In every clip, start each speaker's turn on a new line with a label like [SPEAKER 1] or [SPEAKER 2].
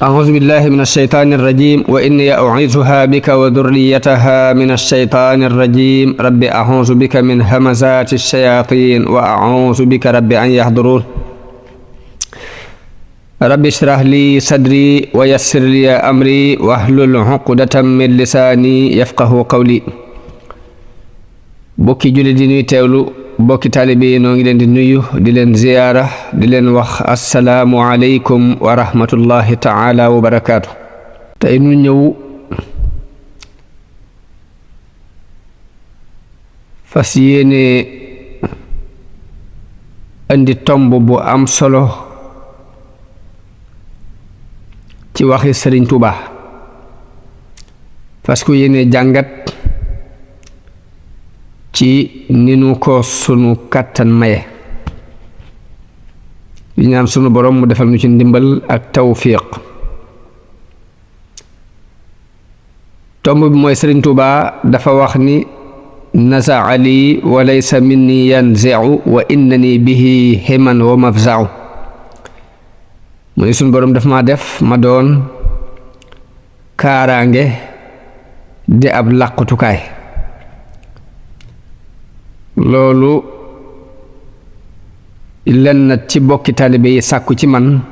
[SPEAKER 1] أعوذ بالله من الشيطان الرجيم وإني أعيذها بك وذريتها من الشيطان الرجيم رب أعوذ بك من همزات الشياطين وأعوذ بك رب أن يحضرون رب اشرح لي صدري ويسر لي أمري واحلل عقدة من لساني يفقه قولي bokki julli di nuy teewlu bokki taalibe yi noo ngi leen di nuyu di leen ziyaara di leen wax assalaamu aleykum wa rahmatullahi taala wa barakaatu. tey nu ñëw fas yéene andi tomb bu am solo ci waxi Sëriñ Tuubaa fas ko yéene jàngat ci ni nu ko sunu kàttan maye di ñaan sunu borom mu defal nu ci ndimbal ak tawfiq. tomb bi mooy Sëriñ Tuubaa dafa wax ni nasaa li wa laysa minni yanzi'u wa innani bihi himan wa mafza'u mu ni sunu borom daf ma def ma doon kaaraange di ab làqutukaay. loolu lenn ci bokki taalibe yi sàkku ci man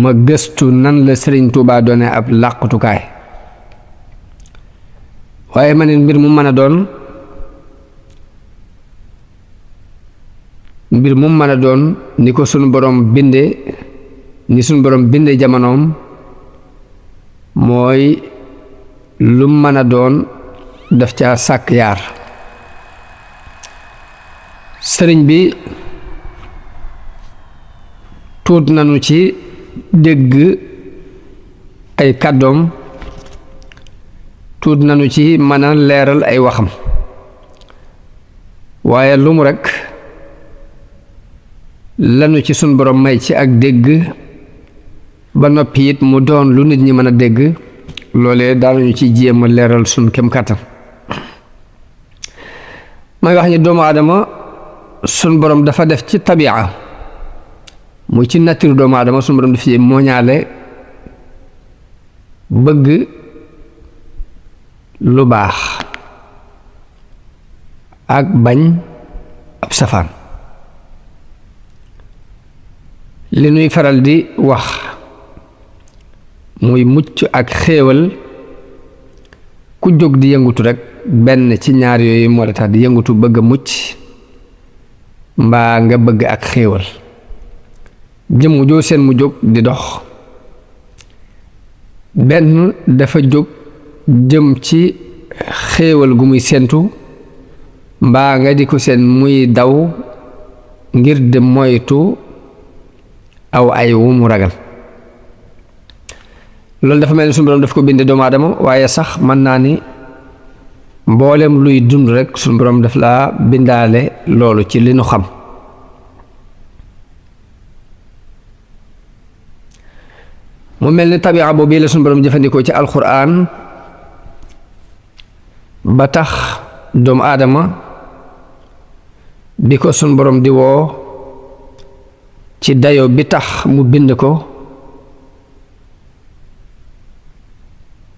[SPEAKER 1] ma gëstu nan la Sëriñ Tuubaa doone ab làqutukaay waaye ma ne mbir mu mën a doon ni ko sunu borom binde jamonoom mooy lu mën a doon daf ca sàkk yaar. sëriñ bi tuut nañu ci dégg ay kàddoom tuut nañu ci mën a leeral ay waxam waaye lu mu rekk lanu ci sun borom may ci ak dégg ba noppi it mu doon lu nit ñi mën a dégg loolee daanuñu ci jéem a leeral sun kem kàttan. may wax ni doomu aadama sun borom dafa def ci tabia muy ci nature doomu aadama sun borom daf ci mooñaale bëgg lu baax ak bañ ab safaan. li nuy faral di wax muy mucc ak xéewal ku jóg di yëngutu rekk benn ci ñaar yooyu moo la tax di yëngutu bëgg a mucc mbaa nga bëgg ak xéewal. jëmm joo seen mu jóg di dox benn dafa jóg jëm ci xéewal gu muy sentu mbaa nga di ko seen muy daw ngir di moytu aw ay wu mu ragal. loolu dafa mel ni sunu borom daf ko binde doomu aadama waaye sax mën naa ni mboolem luy dund rekk sunu borom daf laa bindaale loolu ci li nu xam. mu mel ni tabia boobu la sunu borom jëfandikoo ci alxuraan ba tax doomu aadama bi ko sunu borom di woo ci dayo bi tax mu bind ko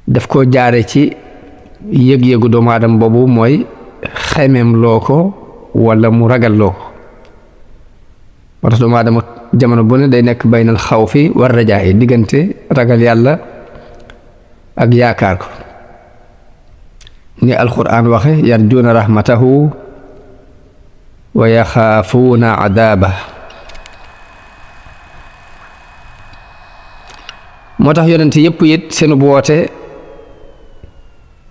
[SPEAKER 1] daf ko jaare ci yëg-yëgu doomu aadama boobu mooy xemeem loo ko walla mu ragal loo ko. moo tax doomu aadama jamono bu ne day nekk baynal xawfi war rajaa yi diggante ragal yàlla ak yaakaar ko ni alxuraan waxe yarjuuna rahmatahu wa yaxaafuuna adaaba. moo tax yonent yépp it seenu woote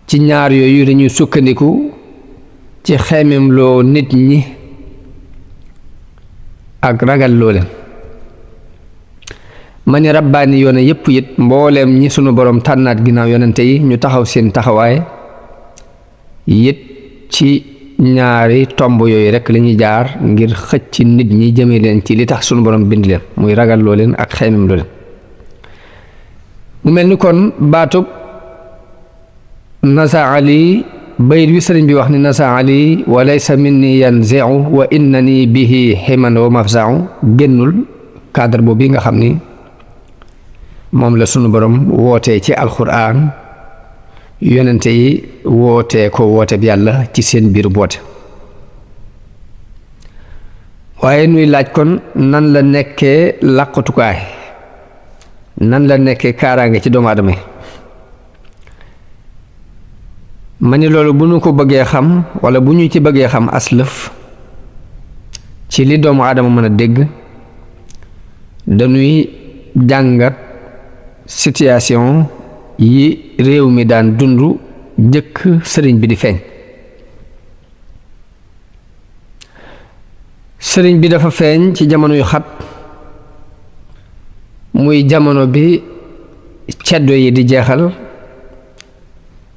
[SPEAKER 1] ci ñaar yooyu dañuy sukkandiku ci xeemem loo nit ñi ak ragal loo leen. ma ni rabbaani yoone yépp it mbooleem ñi sunu borom tànnaat ginnaaw yonente yi ñu taxaw seen taxawaay it ci ñaari tomb yooyu rekk lañuy jaar ngir xëcc nit ñi jëme leen ci li tax sunu borom bind leen muy ragal loo leen ak xeemem loo leen. mu mel ni kon baatub nasaa li bayit wi sëriñ bi wax ni nasaa li wa laysa minni yanzi'u wa innani bihi himan wa mafza'u génnul cadre boobu nga xam ni moom la sunu borom wootee ci alxuraan yonente yi wootee ko woote bi yàlla ci seen biir boote. waaye nuy laaj kon nan la nekkee làqatukaay, nan la nekkee kaaraange ci doomu aadama yi. ma ni loolu bu ñu ko bëggee xam walla bu ñu ci bëggee xam aslëf ci li doomu aadama mën a dégg, dañuy jàngat situation yi réew mi daan dund jëkk sëriñ bi di feeñ. sëriñ bi dafa feeñ ci jamono yu xat, muy jamono bi ceddo yi di jeexal,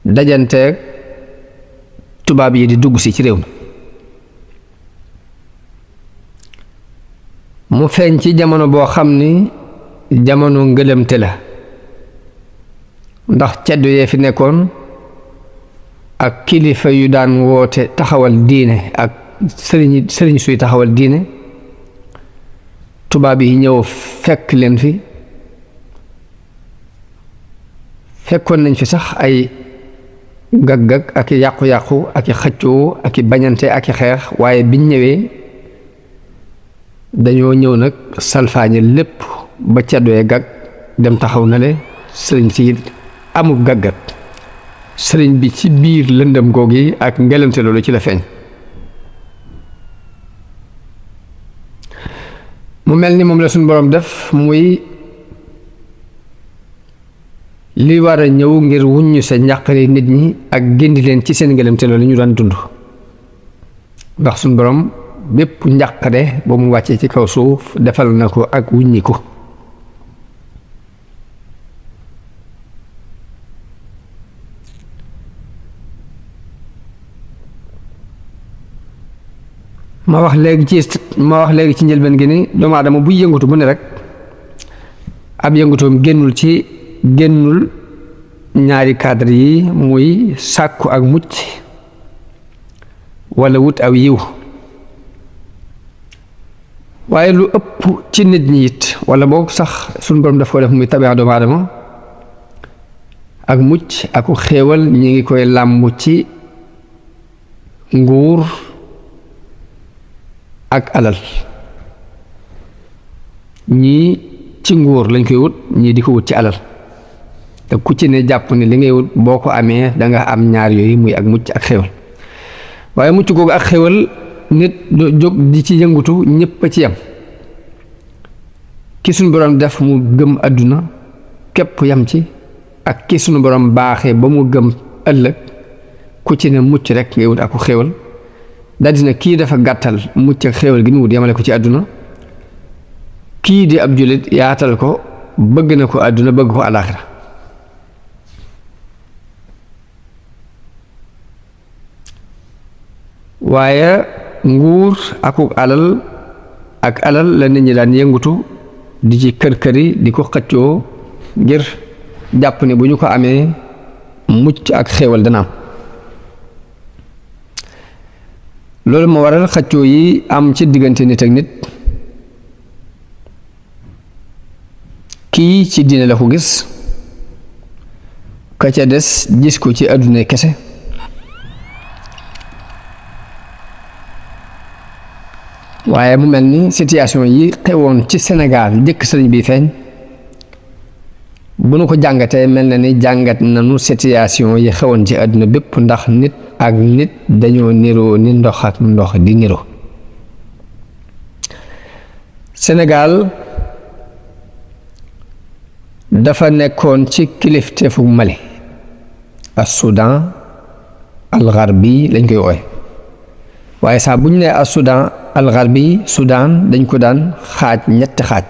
[SPEAKER 1] dajanteeg tubaab yi di dugg si ci réew mi. mu feeñ ci jamono boo xam ni jamono ngëlëmte la, ndax ceddo yee fi nekkoon ak kilifa yu daan woote taxawal diine ak sëriñ suy taxawal diine. tubaab yi ñëw fekk leen fi, fekkoon nañ fi sax ay gag-gag ak i yàqu-yàqu ak i xëccoo ak i bañante ak i xeex, waaye biñ ñëwee dañoo ñëw nag salfaañe lépp ba ceddoyee gag dem taxaw na le. sëriñ si amul gàggat, sëriñ bi ci biir lëndëm googi ak ngelamte loolu ci la feeñ. mu mel ni moom la suñu boroom def muy li war a ñëw ngir wuññu sa njàqare nit ñi ak gindi leen ci seen ngelamte loolu ñu daan dund. ndax suñu boroom bépp njàqare ba mu wàccee ci kaw suuf defal na ko ak wuññiku. ma wax léegi ci njëlbeen gi ni doomu aadama buy yëngatu bu ne rek ab yëngatoom génnul ñaari cadre yi, muy sàkku ak mucc walla wut aw yiw. waaye lu ëpp ci nit ñi it walla boog sax suñu borom daf ko def muy tabi'a doomu aadama ak mucc aku xéewal ñi ngi koy làmb ci nguur ak alal. ñii ci nguur lañ koy wut, ñii di ko wut ci alal, te ku ci ne jàpp ne li ngay wut boo ko amee danga am ñaar yooyu muy ak mucc ak xéwal. waaye mucc googu ak xéwal nit jóg di ci yëngutu ñépp a ci yam. ki suñu borom def mu gëm àdduna képp yam ci, ak ki suñu borom baaxee ba mu gëm ëllëg, ku ci ne mucc rek ngay wut ak xéwal. daldi na kii dafa gàttal mucc ak xéwal gi mu wut yamale ko ci àdduna, kii di ab jullit yaatal ko, bëgg na ko àdduna bëgg ko alaaxira. waaye nguur akuk alal ak alal la nit ñi daan yëngutu di ci kër-këri di ko xëccoo ngir jàpp ne bu ñu ko amee mucc ak xéewal dana am. loolu moo waral xëccoo yi am ci diggante nit ak nit. kii ci diine la ko gis, ka ca des gis ko ci àdduna kese. waaye mu mel ni situation yi xewoon ci Sénégal njëkk sëriñ bi feeñ, bu nu ko jàngatee mel na ni jàngat nanu situation yi xewoon ci àdduna bépp, ndax nit ak nit dañoo niroo ni ndox ak ndox di niroo. Sénégal dafa nekkoon ci kilifteefu Mali, as-Soudan al-Gharbi lañ koy woowe. waaye saa bu ñu nee as-Soudan al-Gharbi, Soudan dañ ko daan xaaj ñetti xaaj,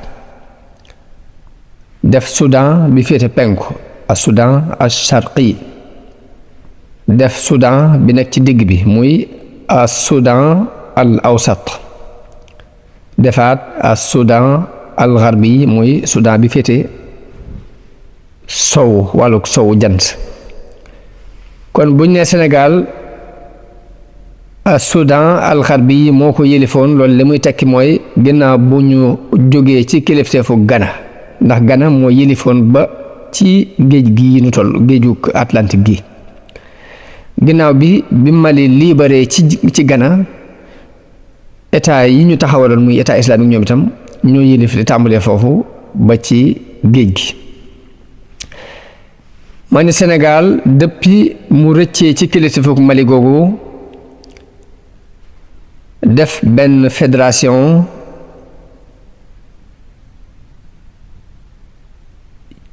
[SPEAKER 1] def Soudan bi féete penku as-Soudan al-Sharqi, def Soudan bi nekk ci digg bi muy as-Soudan al-Awsat, defaat as-Soudan al-Gharbi muy Soudan bi féete sow wàlluk sow jant. kon bu ñu nee Sénégal Soudan al-Gharbi moo ko yëlifoon, loolu li muy tekki mooy ginnaaw bu ñu jógee ci kilifteefu Ghana ndax Gana moo yilifoon ba ci géej gi nu toll géeju Atlantique gi. ginnaaw bi Mali libéré ci Gana état yi ñu taxawaloon muy état islamique ñoom itam ñoo yilif li tàmbalee foofu ba ci géej gi. ma ni Sénégal depuis mu rëccee ci kilifteefu Mali googu def benn fédération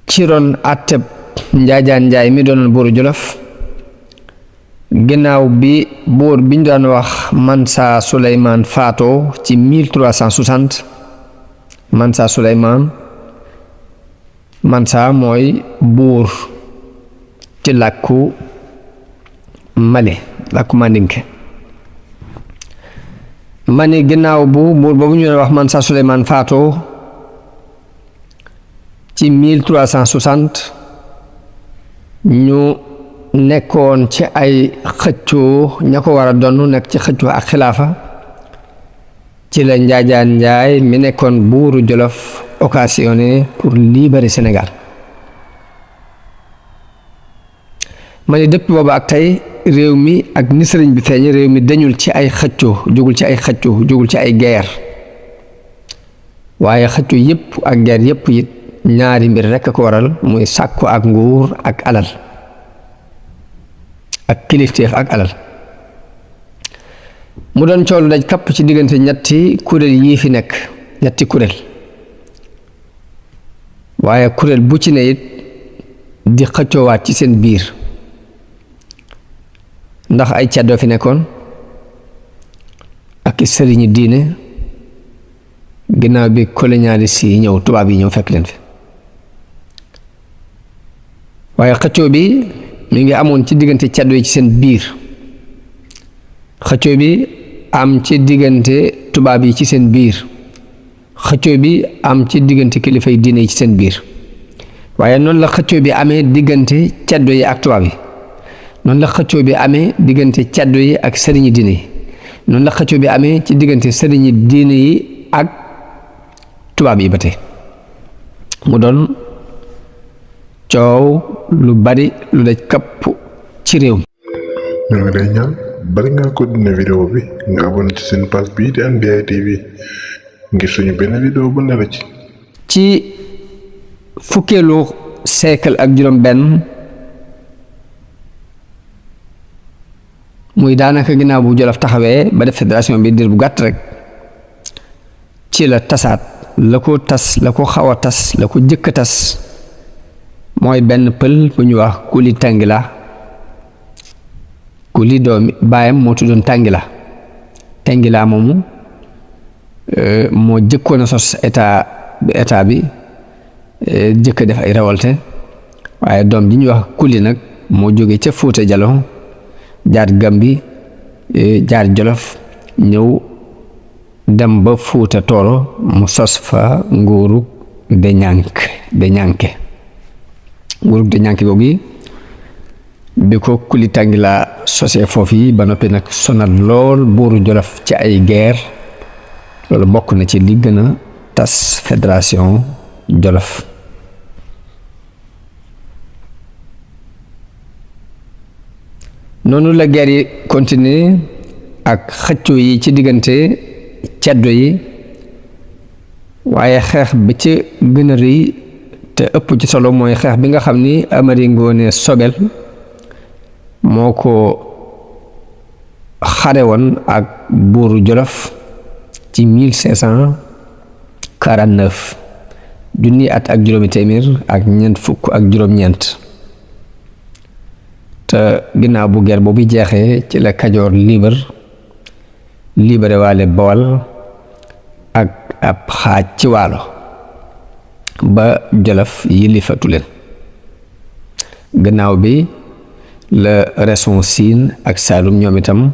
[SPEAKER 1] ci ron àtteb Njaajaan Njaay mi doonoon buuru Jolof ginnaaw bi buur bi ñu daan wax Mansa Souleymane faatoo ci 1360 Mansa Souleymane Mansa mooy buur ci làkku Mali làkku Mandinke ma ni ginnaaw bu buur boobu ñu wax Mansa Souleymane faatoo ci 1360 ñu nekkoon ci ay xëccoo ña ko war a donn nekk ci xëccoo ak xilaafa ci la Njaajaan Njaay mi nekkoon buuru Jolof occasionné pour libérer Sénégal. ma ni depuis booba ak tey réew mi ak ni sëriñ bi feeñ réew mi dañul ci ay xëccoo jógul ci ay xëccoo jógul ci ay guerre waaye xëccoo yépp ak guerre yépp it ñaari mbir rekk ko waral muy sàkku ak nguur ak alal ak kilifteef ak alal mu doon coolu daj kapp ci diggante ñetti kuréel yii fi nekk ñetti kuréel waaye kuréel bu ci ne it di xëccoowaat ci seen biir ndax ay caddoo fi nekkoon ak sëriñi diine ginnaaw bi colonialiste yi ñëw tubaab yi ñëw fekk leen fi waaye xëccoo bi mi ngi amoon ci diggante caddoo yi ci seen biir xëccoo bi am ci diggante tubaab yi ci seen biir xëccoo bi am ci diggante kilifa yi diine yi ci seen biir waaye noonu la xëccoo bi amee diggante caddoo yi ak tubaab yi noonu la xëccoo bi amee diggante caddoo yi ak sëriñi diine yi noonu la xëccoo bi amee ci diggante sëriñi diine yi ak tubaab yi ba tey mu doon coow lu bari lu daj kapp ci réew mi.
[SPEAKER 2] ñoo ngi lay ñaan bari ngaa continuer vidéo bi nga abonné ci seen page bii di NBI TV ngir suñu benn vidéo bu ne la
[SPEAKER 1] ci fukkeelu siècle ak juróom benn muy daanaka ginnaaw bu Jolof taxawee ba def fédération bi diir bu gàtt rek ci la tasaat la ko xaw a tas la ko jëkk a tas mooy benn pël bu ñu wax Kuli Tangila Kuli doomi baayam moo tuddoon Tangila moomu moo jëkkoon a sos état bi jëkk def ay révolte waaye doom ji ñuy wax Kuli nag moo jóge ca Fuuta Jalon jaar Gambi jaar Jolof ñëw dem ba Fuuta Tooro mu sos fa nguurug Deñanke nguurug Deñanke googu bi ko Kuli Tangila sosee foofu yi ba noppi nag sonal lool buuru Jolof ci ay guerre loolu bokk na ci li gën a tas fédération Jolof. noonu la guerre yi continuer ak xëccoo yi ci diggante ceddo yi waaye xeex bi ci gën a rëy te ëpp ci solo mooy xeex bi nga xam ni Amari Ngoone Sobel moo ko xare woon ak buuru Jolof ci 1549 junni at ak juróomi téeméer ak ñeent fukk ak juróom-ñeent te ginnaaw bu guerre boobu jeexee ci la Kajoor libéré waale Bawol ak ab xaaj ci Waalo ba Jolof yilifatu leen gannaaw bi la région Siin ak Saalum ñoom itam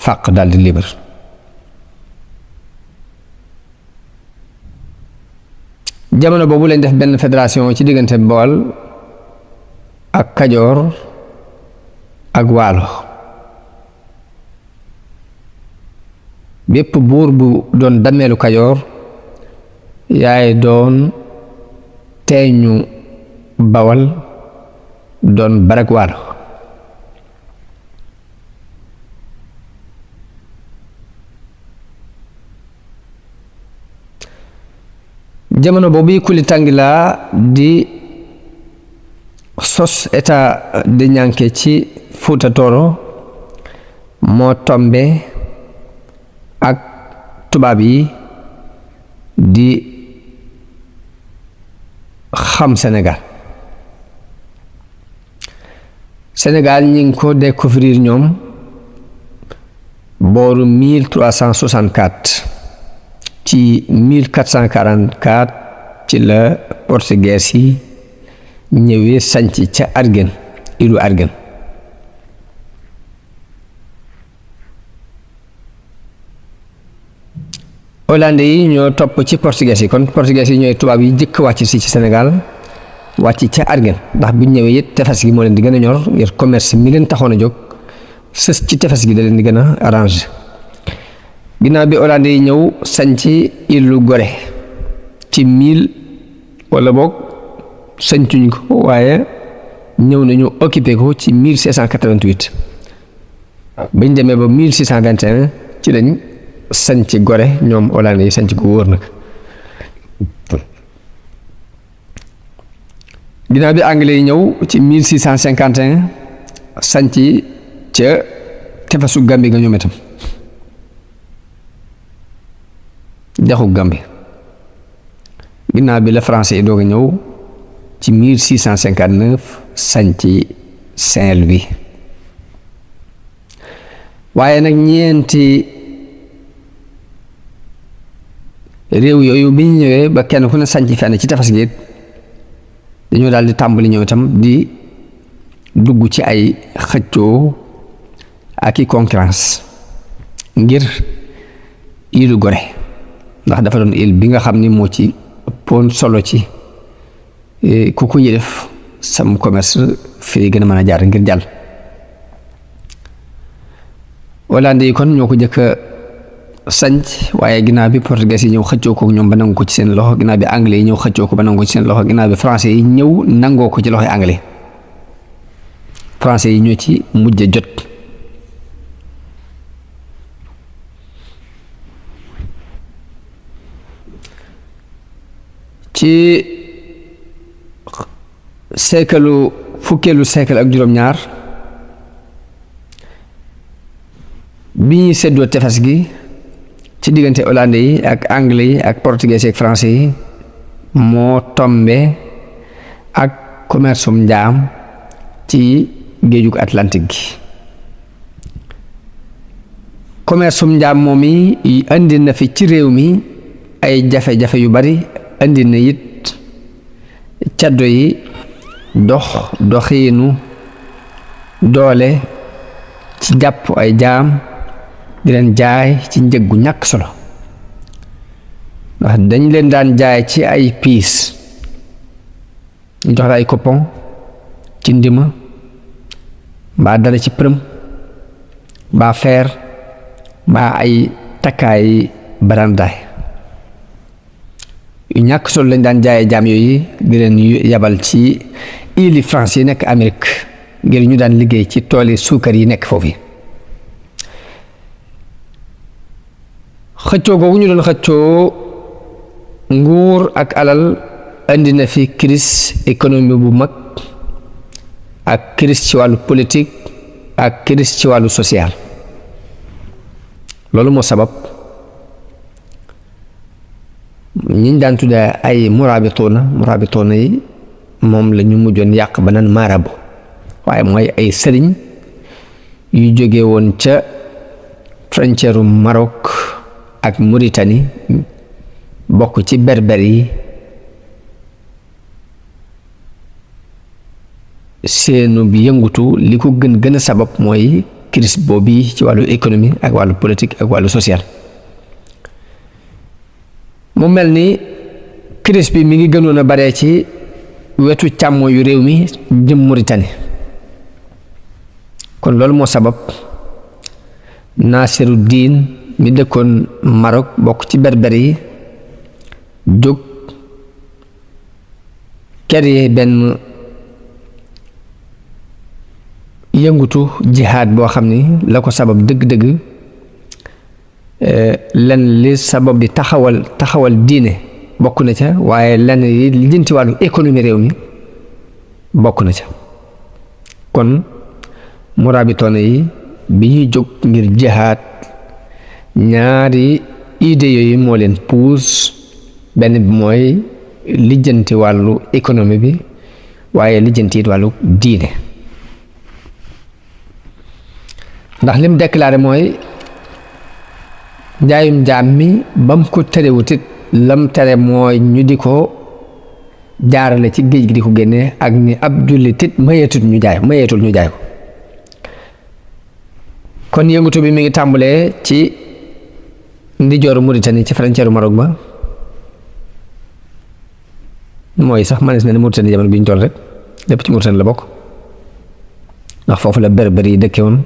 [SPEAKER 1] fàq daldi libre jamono boobu lañ def benn fédération ci diggante Bawol ak Kajoor ak Waalo bépp buur bu doon dameelu Kajoor yaay doon teeñu Bawal doon Barak Waalo. jamono boobu Kuli Tangila di sos état de Ñanke ci Fuuta Tooro moo tombe ak tubaab yi di xam Sénégal ñi ngi ko découvrir ñoom booru 1364 ci 1444 ci la portugais yi ñëwee sanc ca Argen ilu Argen. hollandais yi ñoo topp ci portugais yi kon portugais yi ñooy tubaab yi jëkk wàcc si ci Sénégal wàcc ca Argen ndax bu ñëwee it tefes gi moo leen di gën a ñor ngir commerce mi leen taxoon a jóg sës ci tefes gi da leen di gën a arrangé. ginnaaw bi hollandais yi ñëw sanc ilu Gorée ci 1000 wala boog sancuñ ko waaye ñëw nañu occupé ko ci 1688 bañ demee ba 1621 ci lañ sanc Gorée ñoom hollandais yi sanc ko wóor nag. ginnaaw bi anglais yi ñëw ci 1651 sanc ca tefesu Gambie nga ñoom itam dexu Gambie. ginnaaw bi la français yi doog a ñëw ci 1659 sanc Saint-Louis. waaye nag ñeenti réew yooyu bi ñu ñëwee ba kenn ku ne sanc fenn ci tefes gi dañoo daal di tàmbali ñëw itam di dugg ci ay xëccoo ak i concurrence ngir ilu Gorée ndax dafa doon île bi nga xam ni moo ci ëppoon solo ci ku ko yëdef sam commerce fii gën a mën a jaar ngir jàll. hollandais yi kon ñoo ko jëkk a sanc waaye ginnaaw bi portugais yi ñëw xëccoo ko ñoom ba nangu ko ci seen loxo ginnaaw bi anglais yi ñëw xëccoo ko ba nangu ko ci seen loxo ginnaaw bi français yi ñëw nangoo ko ci loxoy anglais français yi ñoo ci mujj jot. ci fukkeelu siècle ak juróom-ñaar bi ñuy seddoo tefes gi ci diggante hollandais yi ak anglais yi ak portugais yi ak français yi moo tombe ak commerceum njaam ci géejug Atlantique gi. commerceum njaam moom yi indi na fi ci réew mi ay jafe-jafe yu bari indi na it caddo yi doxiinu doole ci jàpp ay jaam di leen jaay ci njëg gu ñàkk solo ndax dañ leen daan jaay ci ay piis ñu jox la ay coupon ci ndima mbaa dara ci përëm mbaa feer mbaa ay takkaay barandaay yu ñàkk solo lañ daan jaayee jaam yooyu di leen yabal ci îles France yi nekk Amérique ngir ñu daan liggéey ci tooli suukar yi nekk foofu. xëccoo googu ñu doon xëccoo nguur ak alal indi na fi crise économique bu mag ak crise ci wàllu politique ak crise ci wàllu social. loolu moo sabab ñiñ daan tudde ay murabitoona yi moom la ñu mujjoon yàq ba naan marabu waaye mooy ay sëriñ yu jóge woon ca frontière u Maroc ak Mauritanie bokk ci berber yi seenu bi yëngutu li ko gën a sabab mooy crise boobu ci wàllu économie ak wàllu politique ak wàllu social. mu mel ni crise bi mi ngi gënoon a bare ci wetu càmmo yu réew mi jëm Mauritanie kon loolu moo sabab Nasiruddin mi dëkkoon Maroc bokk ci berber yi jóg créer benn yëngutu jihaad boo xam ni la ko sabab dëgg-dëgg lenn li sabab di taxawal diine bokk na ca waaye lenn li lijjanti wàllu économie réew mi bokk na ca kon murabitoona yi bi ñuy jóg ngir jihaad ñaari idée yooyu moo leen puus benn bi mooy lijjanti wàllu économie bi waaye lijjanti it wàllu diine ndax lim déclaré mooy njaayum jaam mi bam ko terewutit lam tere mooy ñu di ko jaarale ci géej gi di ko génne ak ni ab jullitit mayeetul ñu jaay ko kon yëngutu bi mi ngi tàmbalee ci ndijooru Mauritanie ci frontière Maroc ba mooy sax manis na ne Mauritanie jamono bi ñu toll rek lépp ci Mauritanie la bokk ndax foofu la berber yi dëkke woon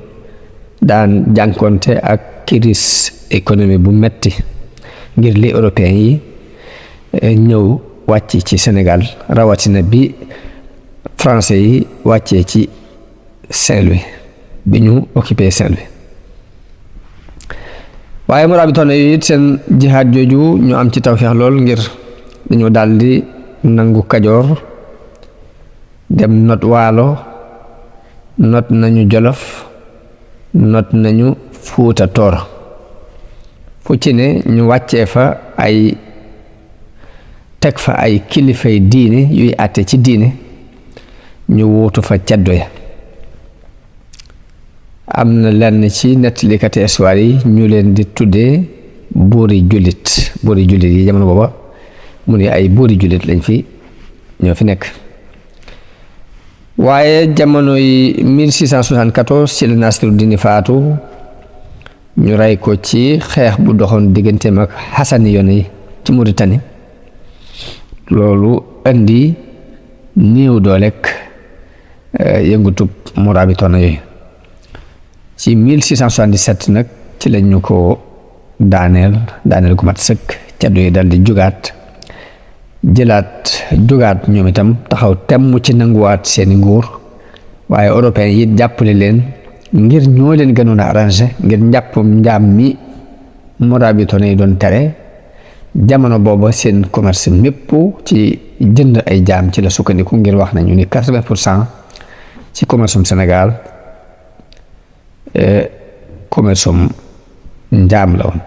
[SPEAKER 1] daan jànkonte ak crise économie bu metti ngir li européen yi ñëw wàcc ci Sénégal rawatina bi français yi wàccee ci Saint-Louis bi ñu occupé Saint-Louis waaye murabitoon yi it seen jihaad jooju ñu am ci tawfeex lool ngir dañoo daldi nangu Kajoor dem not Waalo not nañu Jolof not nañu Fuuta Tooro fu ci ne ñu wàccee fa teg fa ay kilifay diine yuy àtte ci diine ñu wuutu fa ceddo ya am na lenn ci nettalikati histoire yi ñu leen di tuddee buuri jullit yi jamono booba mu ne ay buuri jullit lañ fi ñoo fi nekk waaye jamono yi 1674 ci la Nasiruddin faatu ñu rey ko ci xeex bu doxoon digganteem ak xasani yoon yi ci Mauritanie loolu indi néew doolek yëngutub murabitoona yooyu ci 1677 nag ci lañ ñu ko daaneel gu mat sëkk caddo yi dal di jugaat ñoom itam taxaw temm ci nanguwaat seeni nguur waaye européen yi jàppale leen ngir ñoo leen gënoon a arrangé ngir njàppum njaam mi murabitoona yi doon tere jamono booba seen commerce mépp ci jënd ay jaam ci la sukkandiku ngir wax nañu ni 80% ci commerce Sénégal commerce njaam la woon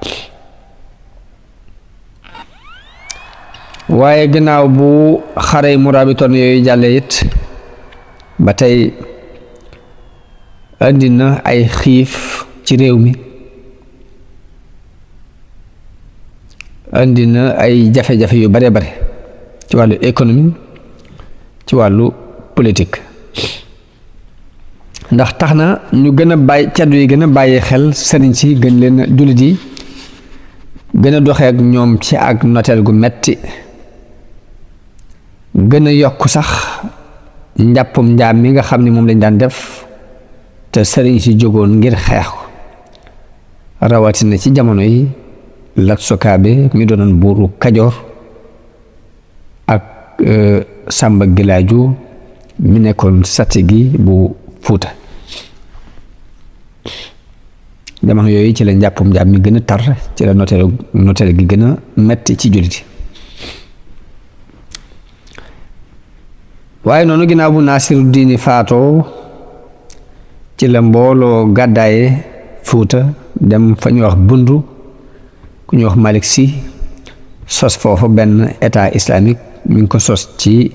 [SPEAKER 1] waaye gannaaw bu xare murabitoon yooyu jàllee it ba tey andi na ay xiif ci réew mi andi na ay jafe-jafe yu bare ci wàllu économie ci wàllu politique ndax tax na ñu gën a bàyyi caddu yi gën a bàyyi xel sëriñ si gën leen jullit yi gën a doxee ak ñoom ci ak noteel gu metti gën a yokk sax njàppum njaam mi nga xam ne moom lañ daan def te sëriñ si jógoon ngir xeex ko rawatina ci jamono yi Lat Sukaabe mi doonoon buuru Kajoor ak Sàmba Gilaaju mi nekkoon Satigi bu Fuuta jamono yooyu ci la njàppum njaam mi gën a tar ci la noteel gi gën a metti ci jullit yi waaye noonu ginnaaw bu Nasiruddin faatoo ci la mbooloo gàddaaye Fuuta dem fa ñu wax Bundu ku ñu wax Malik Si sos foofu benn état islamique mi ngi ko sos ci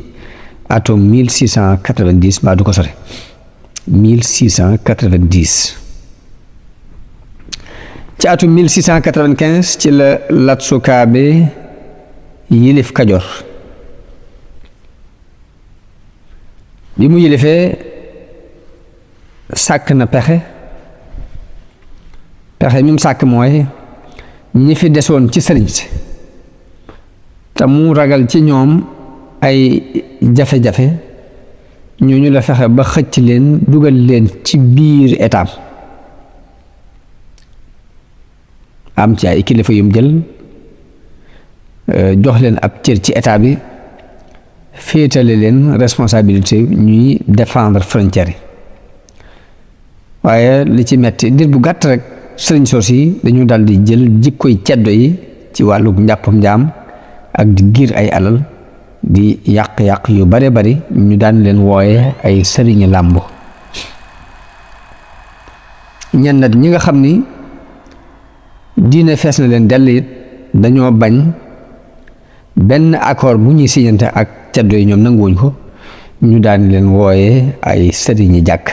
[SPEAKER 1] atum 1690 mbaa du ko sore 1690 ci atum 1695 ci la Lat Sukaabe yilif Kajoor bi mu yilifee sàkk na pexe mi mu sàkk mooy ñi fi desoon ci sëriñ si te mu ragal ci ñoom ay jafe-jafe ñooñu la fexe ba xëcc leen dugal leen ci biir état am ci ay kilifa yum jël jox leen ab cër ci état bi féetale leen responsabilité ñuy défendre frontière yi waaye li ci metti dir bu gàtt rek sëriñ soos yi dañu dal di jël jikkoy ceddo yi ci wàllu njàppam njaam ak di giir ay alal di yàq-yàq yu bare bari ñu daan leen wooye ay sëriñi làmb ñenn nag ñi nga xam ni diine fees na leen dell it dañoo bañ benn accord bu ñuy signante ak ceddo yi ñoom nanguwuñ ko ñu daan leen wooye ay sëriñi jàkk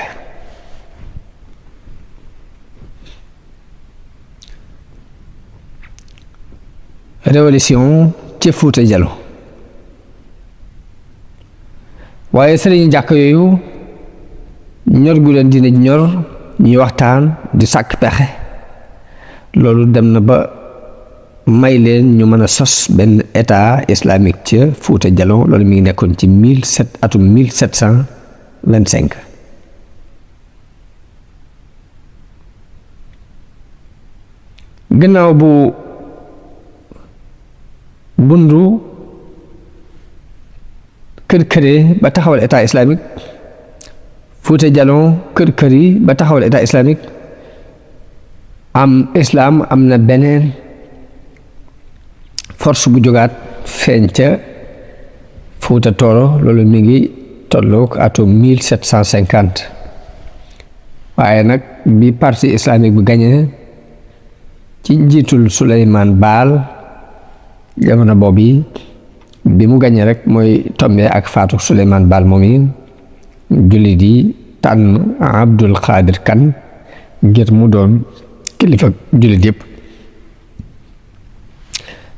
[SPEAKER 1] révolution ci Fuuta Jallo waaye sëriñi jàkk yooyu ñor gu leen diine ñor ñuy waxtaan di sàkk pexe loolu dem na ba may leen ñu mën a sos benn état islamique ca Fuuta Jallo loolu mi ngi nekkoon ci 1725 gannaaw bu bundu kër-këre ba taxawal état islamique Fuuta Jallo kër-kër yi ba taxawal état islamique islam am na beneen force bu jógaat feeñ ca Fuuta Tooro loolu mi ngi tolloog atum 1750 waaye nag bi parti islamique bi gañe ci njiitul Suleymaan Baal jamono boobu yi bi mu gañe rek mooy tombé ak faatu Suleymaan Baal moom yi jullit yi tànn Abdul Xaadir Kan ngir mu doon kilifa jullit yëpp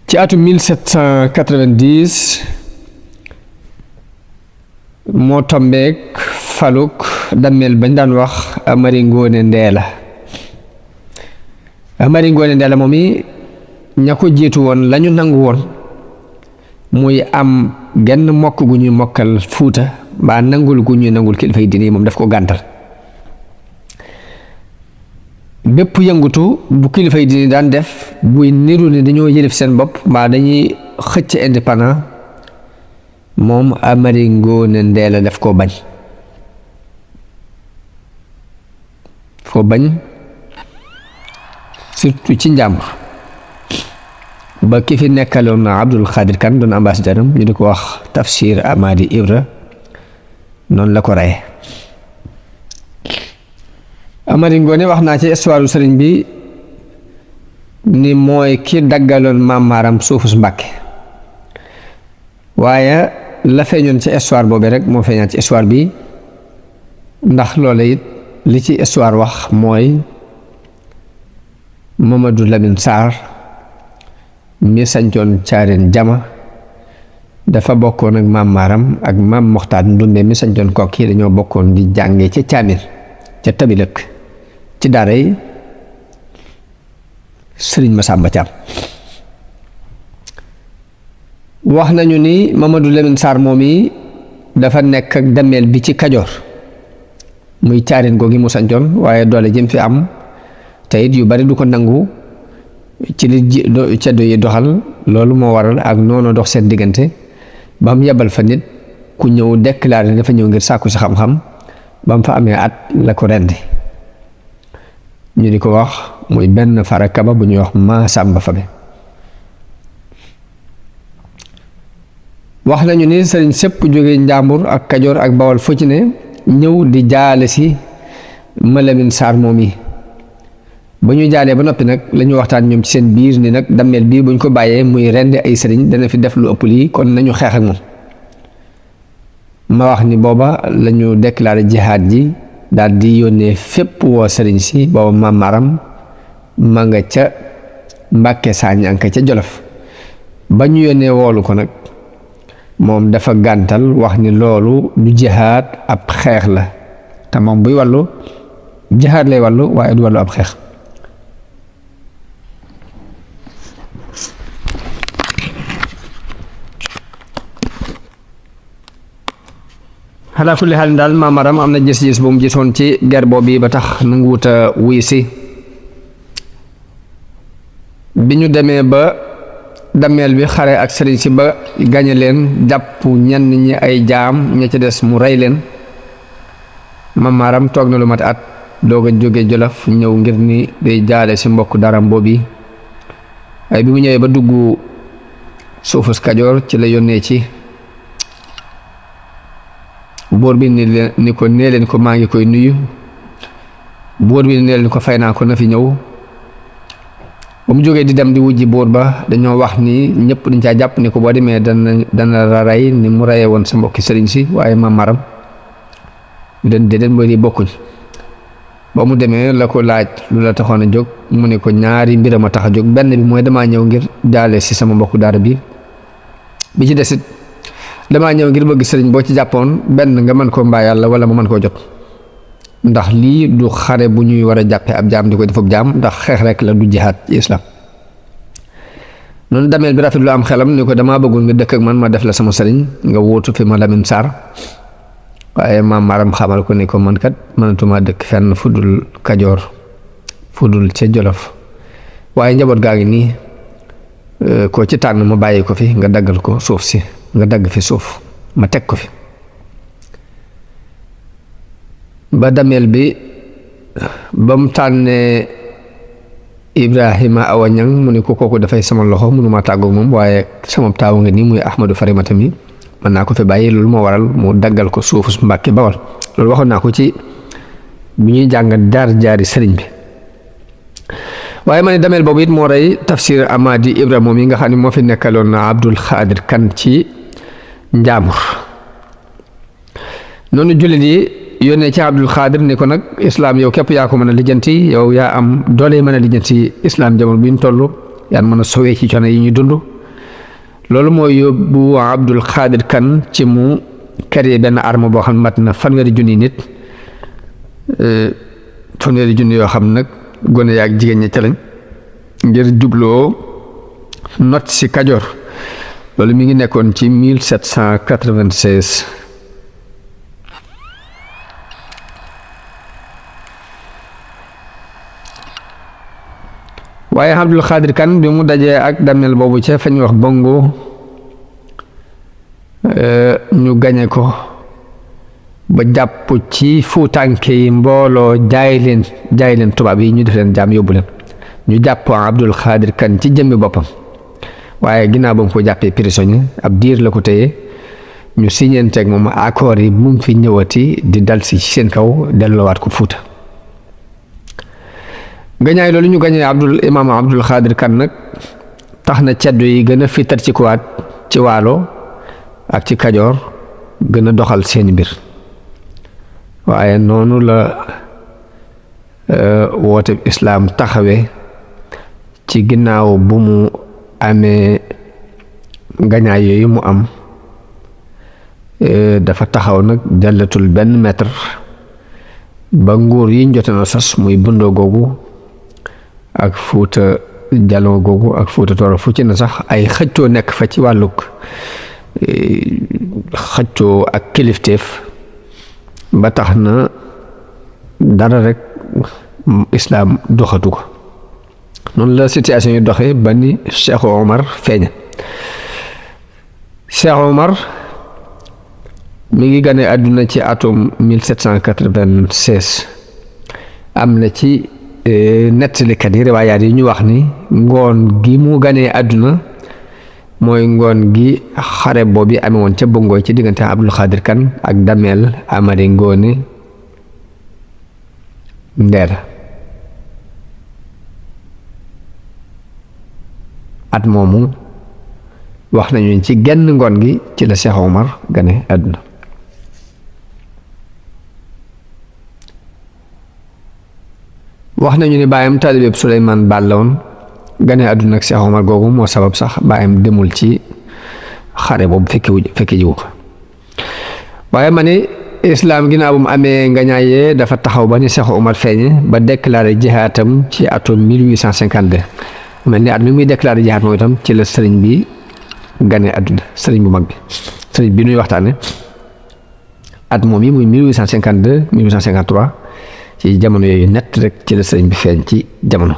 [SPEAKER 1] ci atum 1790 moo tombeek faluk dammeel bañ daan wax Amari Ngoone Ndeela Amari Ngoone Ndeela moom yi ña ko jiitu woon lañu nangu woon muy am genn mokk gu ñuy mokkal Fuuta mbaa nangul gu ñuy nangul kilifa yi diine yi moom daf ko gàntal bépp yëngutu bu kilifa yi diine daan def buy niru ni dañoo yëlif seen bopp mbaa dañuy xëcc indépendant moom Amari Ngoone Ndeela daf koo bañ surtout ci njàmbur ba ki fi nekkaloon Abdul Xaadir Kan doon ambassadeur am ñu di ko wax Tafsir Amadi Ibra noonu la ko reye Amari Ngoone wax naa ci histoire sëriñ bi ni mooy ki daggaloon Maam Maaram suufus Mbàkke waaye la feeñoon ci histoire boobee rek moo feeñaat ci histoire bi ndax loola it li ci histoire wax mooy Mamadou Lamine Sarr mi sañcoon Caareen Jama dafa bokkoon ak Maam Maaram ak Maam Moxtaar Ndumbe mi sañcoon Kokki dañoo bokkoon di jànge ca Caamir ca Tabilëk ci daara yi Sëriñ Masamba Caam wax nañu ni Mamadou Lamine Sarr moom yi dafa nekk ak dameel bi ci Kajoor muy Caareen googi mu sañcoon waaye doole jëm fi am te it yu bari du ko nangu ci li ceddo yi doxal loolu moo waral ak noonu dox seen diggante ba mu yebal fa nit ku ñëw déclaré dafa ñëw ngir sàkku si xam-xam ba mu fa amee at la ko rendi ñu di ko wax muy benn farakaba bu ñuy wax Masamba Fabe wax nañu ni sëriñ sépp jóge Njàmbur ak Kajoor ak Bawol fu ci ne ñëw di jaale si Lamine Sarr moom yi ba ñu jaalee ba noppi nag la ñu waxtaan ñoom ci seen biir ni nag dammeel bii buñ ko bàyyee muy rendi ay sëriñ dana fi def lu ëpp lii kon nañu xeex ak moom ma wax ni booba la ñu déclaré jihaad ji daal di yónnee fépp woo sëriñ si booba Maam Maaram ma nga ca Mbàkke Saañanka ca Jolof ba ñu yónnee woolu ko nag moom dafa gàntal wax ni loolu du jihaad ab xeex la te moom buy wàllu jihaad lay wàllu waaye du wàllu ab xeex xalaa kulli xaalin daal Maam Maaram am na gis-gis bu mu gisoon ci guerre boobu ba tax nangu wut a wuy si bi ñu demee ba dameel bi xare ak sëriñ si ba gañe leen jàpp ñenn ñi ay jaam ña ca des mu rey leen. Maam Maaram toog na lu mat at doog a jóge Jolof ñëw ngir ni day jaale si mbokk daram boobu ay bi mu ñëwee ba dugg suufus Kajoor ci la yónnee ci buur bi ni ko nee leen ko maa ngi koy nuyu. buur bi nee leen ko fay naa ko na fi ñëw. ba mu jógee di dem di wujji buur ba dañoo wax ni ñëpp dañ caa jàpp ni ko boo demee dana la rey ni mu reyee woon sa mbokki sëriñ si waaye Maam Maaram ñu leen déedéet mooy di bokkuñ. ba mu demee la ko laaj lu la taxoon a jóg mu ne ko ñaari mbiram a tax a jóg benn bi mooy damaa ñëw ngir jaale si sama mbokku daara bi ci desit damaa ñëw ngir bëgg sëriñ boo ci jàppoon benn nga mën koo mbaa yàlla wala mu mën koo jot ndax lii du xare bu ñuy war a jàppee ab jaam di ko defub jaam ndax xeex rek la du jihaad ci islam. noonu dameel bi rafet lu am xelam ni ko damaa bëggul nga dëkk ak man ma def la sama sëriñ nga wóotu fi ma Lamin Saar waaye Maam Maaram xamal ko ni ko man kat mënatuma dëkk fenn fudul Kajoor fudul ca Jolof waaye njaboot gaa ngi nii koo ci tànn ma bàyyi ko fi nga daggal ko suuf si nga dagg fi suuf ma teg ko fi. ba dameel bi ba mu tànnee Ibrahima Awa Ñang mu ni ko kooku dafay sama loxo mënuma tàggoog moom waaye sama taawu nga nii muy Ahmadu Farimata mi mën naa ko fi bàyyi loolu moo waral mu daggal ko suufu Mbàkke Bawol loolu waxoon naa ko ci bi ñuy jàng jaari sëriñ bi. waaye ma ne dameel boobu it moo rey Tafsir Amadi Ibra moom yi nga xam ne moo fi nekkaloon Abdul Xaadir Kan ci Njaambur. noonu jullit yi yónnee ci Abdul Xaadir ni ko nag islaam yow képp yaa ko mën a lijjanti yow yaa am doole mën a lijjanti islaam jamono bi ñu toll yaa mën a sowee ci coono yi ñuy dund. loolu mooy yóbbu Abdul Xaadir Kan ci mu créé benn arme boo xam ne mat na fanweeri junni nit fanweeri junni yoo xam nag gone yaak jigéen ñi ca lañ ngir jubloo not si Kajoor loolu mi ngi nekkoon ci 1796. waaye Abdul Xaadir Kan bi mu dajee ak dameel boobu ca fañ wax bongo ñu gañe ko ba jàpp ci fuutànke yi mbooloo jaay leen tubaab yi ñu def leen jaam yóbbu leen ñu jàpp Abdul Xaadir Kan ci jëmmi boppam waaye ginnaaw ba mu ko jàppee prisonnier ab diir la ko téye ñu siñeenteeg moom accord yi mu fi ñëwati di dal si seen kaw delloowaat ko Fuuta. gañaay loolu ñu gañee imaam Abdul Xaadir Kan nag tax na ceddo yi gën a fitar ci kuwaat ci Waalo ak ci Kajoor gën a doxal seeni mbir waaye noonu la woote islaam taxawe ci ginnaaw bu mu amee gañaay yooyu mu am dafa taxaw nag jàllatul benn mètre ba nguur yi ñu jote na sas muy Bundoo googu ak Fuuta Jaloo googu ak Fuuta Tooro fu ci na sax ay xëccoo nekk fa ci wàllug xëccoo ak kilifteef ba tax na dara rek islaam doxatu ko noonu la situation yi doxee ba ni Cheikh Omar feeña. Cheikh Omar mi ngi gane àdduna ci atum 1796 am na ci nettalikat yi riwaayaat yi ñu wax ni ngoon gi mu ganee àdduna mooy ngoon gi xare boobu amee woon ca Bongoy ci diggante Abdul Xaadir Kan ak Dameel Amari Ngoone Ndeer at moomu wax nañu ci genn ngoon gi ci la Cheikh Omar gane àdduna. wax nañu ni baayam taalibeeb Suleymaan Baal la woon gane àdduna ak Cheikh Omar googu moo sabab sax baayam demul ci xare boobu fekki jiwu ko waaye ma ne islaam ginnaaw bu mu amee ngañaayee dafa taxaw ba ni Cheikh Omar feeñe ba déclaré jihaatam ci atum 1852 mel ni at mi muy déclaré jihaat moom itam ci la sëriñ bi gane àdduna sëriñ bu mag bi sëriñ bi nuy waxtaane at moom yi muy 1852 1853 ci jamono yooyu nett rek ci la sëriñ bi feeñ ci jamono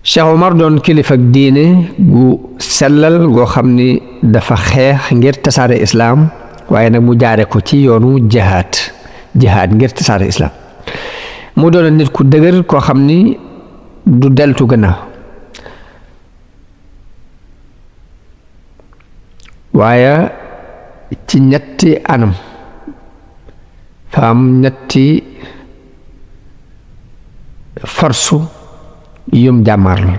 [SPEAKER 1] Cheikh Omar doon kilifa ak diine gu sellal goo xam ni dafa xeex ngir tasaare islaam waaye nag mu jaare ko ci yoonu jihaad ngir tasaare islaam mu doon nit ku dëgër koo xam ni du deltu gannaaw waaye ci ñetti anam fa am ñetti force yum jàmmaar la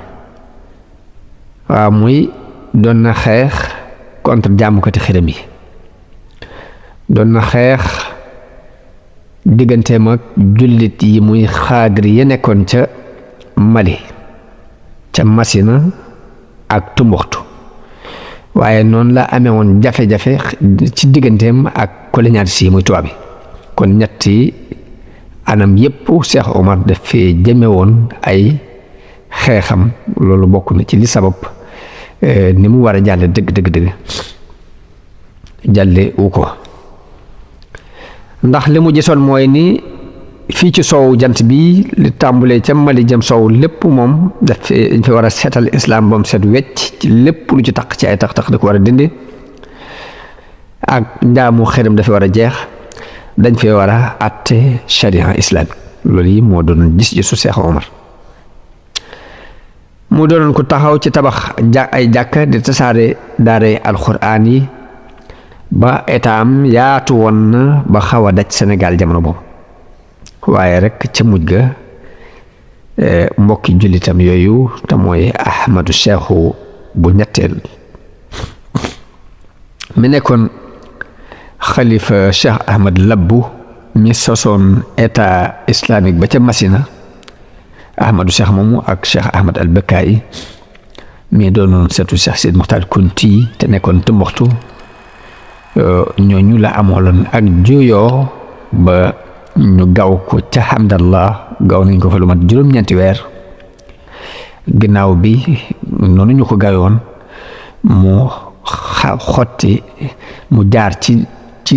[SPEAKER 1] waaw muy doon na xeex contre jaamukati xiram yi doon na xeex digganteem ak jullit yi muy xaadir ya nekkoon ca Mali ca Masina ak Tumbuxtu waaye noonu la amee woon jafe-jafe ci digganteem ak colonialiste yi muy tubaab bi kon ñetti anam yépp Cheikh Omar dafee jëme woon ay xeexam loolu bokk na ci li sabab ni mu war a jàlle dëgg jàlle wu ko ndax li mu gisoon mooy ni fii ci soow jant bi li tàmbulee ca Mali jëm soow lépp moom dañ fi war a seetal islam ba mu set wecc ci lépp lu ci taq ci ay tax da ko war a dindi ak njaamu xërëm dafa war a jeex dañ fi war a àtte sharia islamique loolu yi moo doon gis-gisu Cheikh Omar mu doonoon ko taxaw ci tabax ay jàkka di tasaare daare alxuraan yi ba état am yaatu woon na ba xaw a daj Sénégal jamono boobu waaye rek ca mujj ga mbokki jullitam yooyu te mooy Ahmadu Cheikhu bu ñetteel mi nekkoon xalifa Cheikh Ahmad Labbu mi sosoon état islamique ba ca Masina Ahmadu Cheikh moomu ak Cheikh Ahmad al Bekkaay mi doonoon seetu Cheikh Sidi Muxtaar Kunti te nekkoon Tumbuktu ñooñu la amoon ak juyoo ba ñu gaw ko ca Hamdallah gaw nañ ko fa lu mat juróom-ñeenti weer ginnaaw bi noonu ñu ko gawoon mu xotti mu jaar ci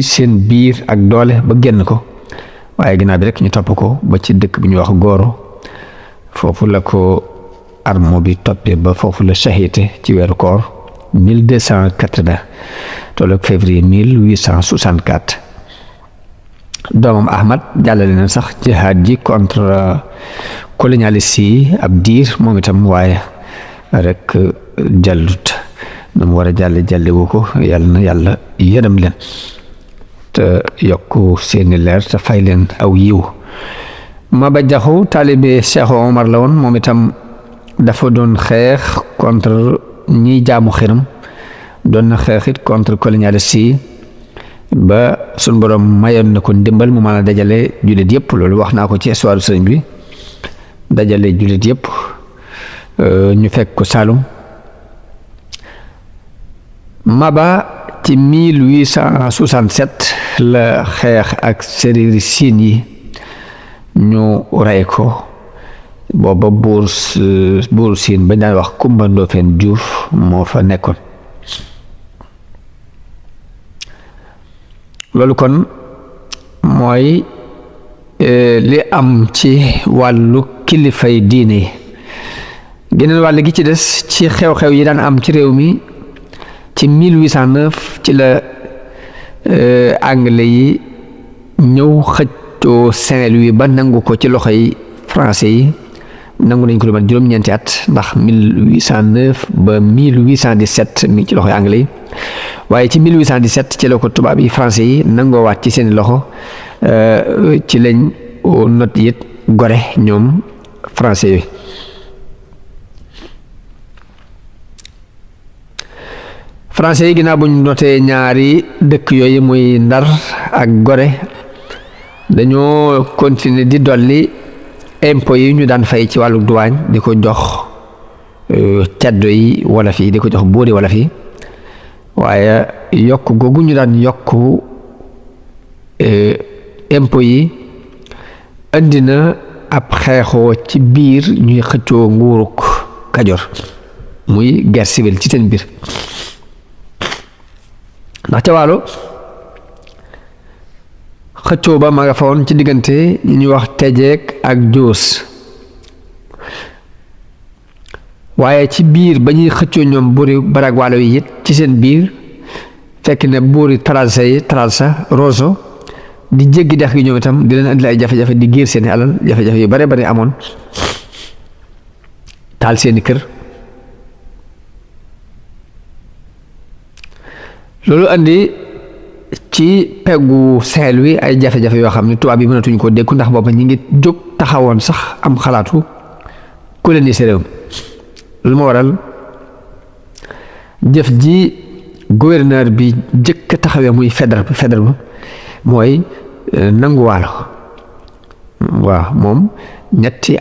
[SPEAKER 1] seen biir ak doole ba génn ko waaye ginnaaw bi rek ñu topp ko ba ci dëkk bi ñuy wax Goro foofu la ko armo bi toppee ba foofu la shahite ci weeru koor 1280 tolloog février 1864 doomam Ahmad jàllale na sax jihaad ji contre colonialiste yi ab diir moom itam waaye rek jàllut na mu war a jàlle wu ko yàlla na yàlla yërëm leen te yokk seeni leer te fay leen aw yiw Maba Jaxu taalibe Cheikh Omar la woon moom itam dafa doon xeex contre ñiy jaamu xiram doon na xeex it contre colonialiste yi ba suñ borom mayoon na ko ndimbal mu mën a dajale jullit yëpp loolu wax naa ko ci histoire sëriñ bi dajale jullit yëpp ñu fekk ko Saalum Maba ci 1867 la xeex ak séréeri siin yi ñu rey ko booba buur siin bañ daan wax Kumba Ndoofeen Juuf moo fa nekkoon loolu kon mooy li am ci wàllu kilifay diine yi geneen wàll gi ci des ci xew-xew yi daan am ci réew mi ci 1809 ci la anglais yi ñëw xëccoo Saint-Louis ba nangu ko ci loxo yi français yi nangu nañ ko lu mat juróom-ñeenti at ndax 1809 ba 1817 mi ci loxo yi anglais yi waaye ci 1817 ci la ko tubaab yi français yi nangoo waat ci seeni loxo ci lañ not it gore ñoom français yooyu français yi ginnaaw bu ñu notee ñaari dëkk yooyu muy Ndar ak Gore dañoo continuer di dolli impôts yi ñu daan fay ci wàllu douane di ko jox caddo yi wolof yi di ko jox buuri wolof yi waaye yokk googu ñu daan yokk impôts yi indi na ab xeexoo ci biir ñuy xëccoo nguuruk Kajoor muy guerre civile ci seen biir ndax ca Waalo xëccoo ba ma nga fa woon ci diggante ñi ñuy wax Tejeek ak Joos waaye ci biir ba ñuy xëccoo ñoom buuri Barak Waalo yi it ci seen biir fekk ne buuri Trarza Rosso di jéggi dex gi ñoom itam di leen andil ay jafe-jafe di giir seeni alal jafe-jafe yu bare amoon taal seeni kër. loolu andi ci peggu Sahel wi ay jafe-jafe yoo xam ne tubaab yi mënatuñ koo dékku ndax booba ñi ngi jóg taxawoon sax am xalaatu coloniser réew mi lu ma waral jëf ji gouverneur bi jëkk a taxawee muy Faidherbe mooy nangu Waalo waaw moom ñetti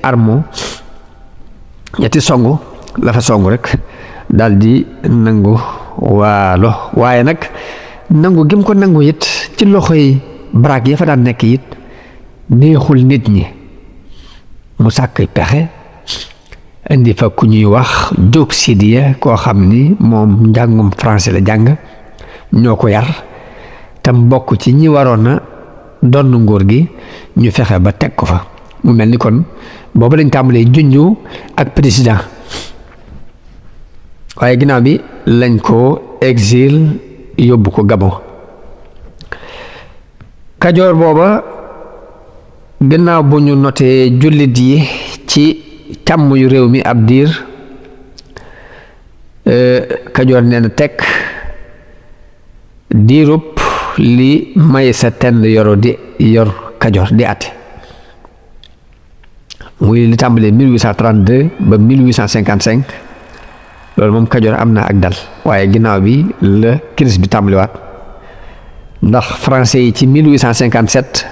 [SPEAKER 1] songu la fa songu rek daal di nangu Waalo waaye nag nangu gim ko nangu it ci loxoy Barak ya fa daan nekk it neexul nit ñi mu sàkk pexe indi fa ku ñuy wax Diop Sidiya koo xam ni moom njàngum français la jàng ñoo ko yar tam bokk ci ñi waroon a donn nguur gi ñu fexe ba teg ko fa mu mel ni kon boobu lañ tàmbalee junju ak président waaye ginnaaw bi lañ ko exil yóbbu ko Gabon. Kajoor booba gannaaw bu ñu notee jullit yi ci càmm yu réew mi ab diir Kajoor nee na tekk diirub li Maysa Tenn yor Kajoor di àtte muy li tàmbalee 1832 ba 1855 loolu moom Kajoor am na ak dal waaye ginnaaw bi la crise bi tàmbaliwaat ndax français yi ci 1857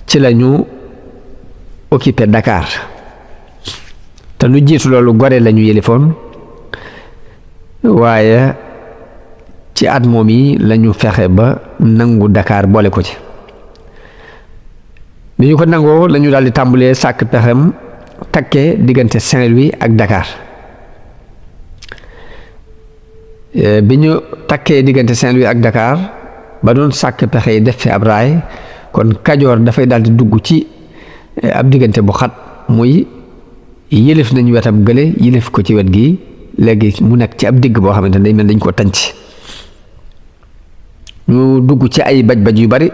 [SPEAKER 1] ci la ñu occupé Dakar te lu jiitu loolu Gorée la ñu yëlifoon waaye ci at moom yi la ñu fexe ba nangu Dakar boole ko ci bi ñu ko nangoo la ñu daal di tàmbalee sàkk pexem takkee diggante Saint-Louis ak Dakar bi ñu takkee diggante Saint-Louis ak Dakar ba doon sàkk pexe yi def fi ab raay kon Kajoor dafay daal di dugg ci ab diggante bu xat muy yëlif nañu wetam gële yëlif ko ci wet gi léegi mu nekk ci ab digg boo xamante ne day mel dañ koo tànc ñu dugg ci ay baj-baj yu bari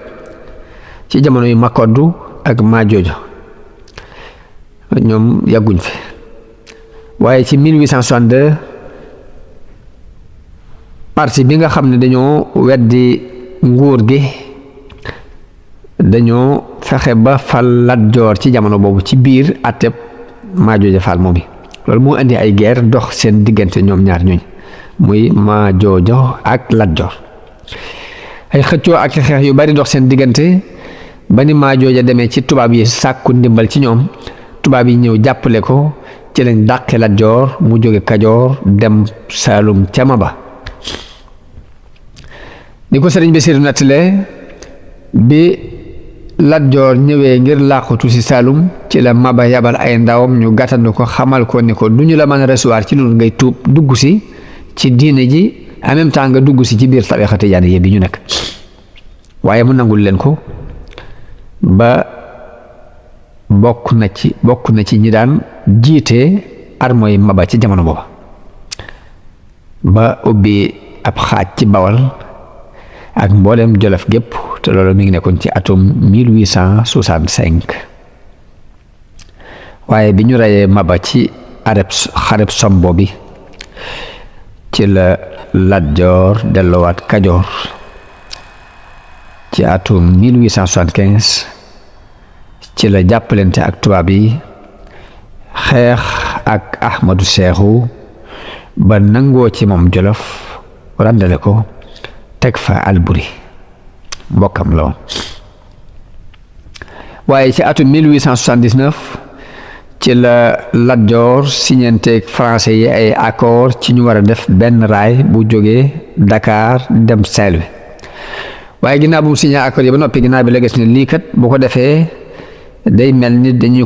[SPEAKER 1] ci jamono yu Makoddu ak Majoojo ñoom yàgguñ fi waaye ci 1862 parti bi nga xam ne dañoo weddi nguur gi dañoo fexe ba fal Lat Joor ci jamono boobu ci biir àtteb Majoojo Fall moom yi loolu moo indi ay guerre dox seen diggante ñoom ñaar ñooñ muy Majoojo ak Lat Joor ay xëccoo ak xeex yu bari dox seen diggante ba ni Majoojo demee ci tubaab yi sàkku ndimbal ci ñoom tubaab yi ñëw jàppale ko ci lañ dàqe Lat Joor mu jóge Kajoor dem Saalum ca Maba ni ko sëriñ Basiru nettalee bi Lat Joor ñëwee ngir làqutu ci Saalum ci la Maba yabal ay ndawam ñu gàttandu ko xamal ko ni ko du ñu la mën a recevoir ci loolu ngay tuub dugg si ci diine ji en même temps nga dugg si ci biir tariixa Tijaaniyya bi ñu nekk waaye mu nangul leen ko ba bokk na ci ñi daan jiite armée Maba ci jamono booba ba ubbi ab xaaj ci Bawal ak mboolem Jolof gépp te loolu mi ngi nekkoon ci atum 1865 waaye bi ñu reyee Maba ci xareb Sombo bi ci la Lat Joor delluwaat Kajoor ci atum 1875 ci la jàppalante ak tubaab yi xeex ak Ahmadu Seexu ba nangoo ci moom Jolof ràndale ko teg fa Alburi mbokkam la woon waaye ci atum 1879 ci la Lat Joor siñanteeg français yi ay accord ci ñu war a def benn raay bu jógee Dakar dem Saint-Louis waaye ginnaaw bu mu signé accord yi ba noppi ginnaaw bi la gis ne lii kat bu ko defee day mel ni dañuy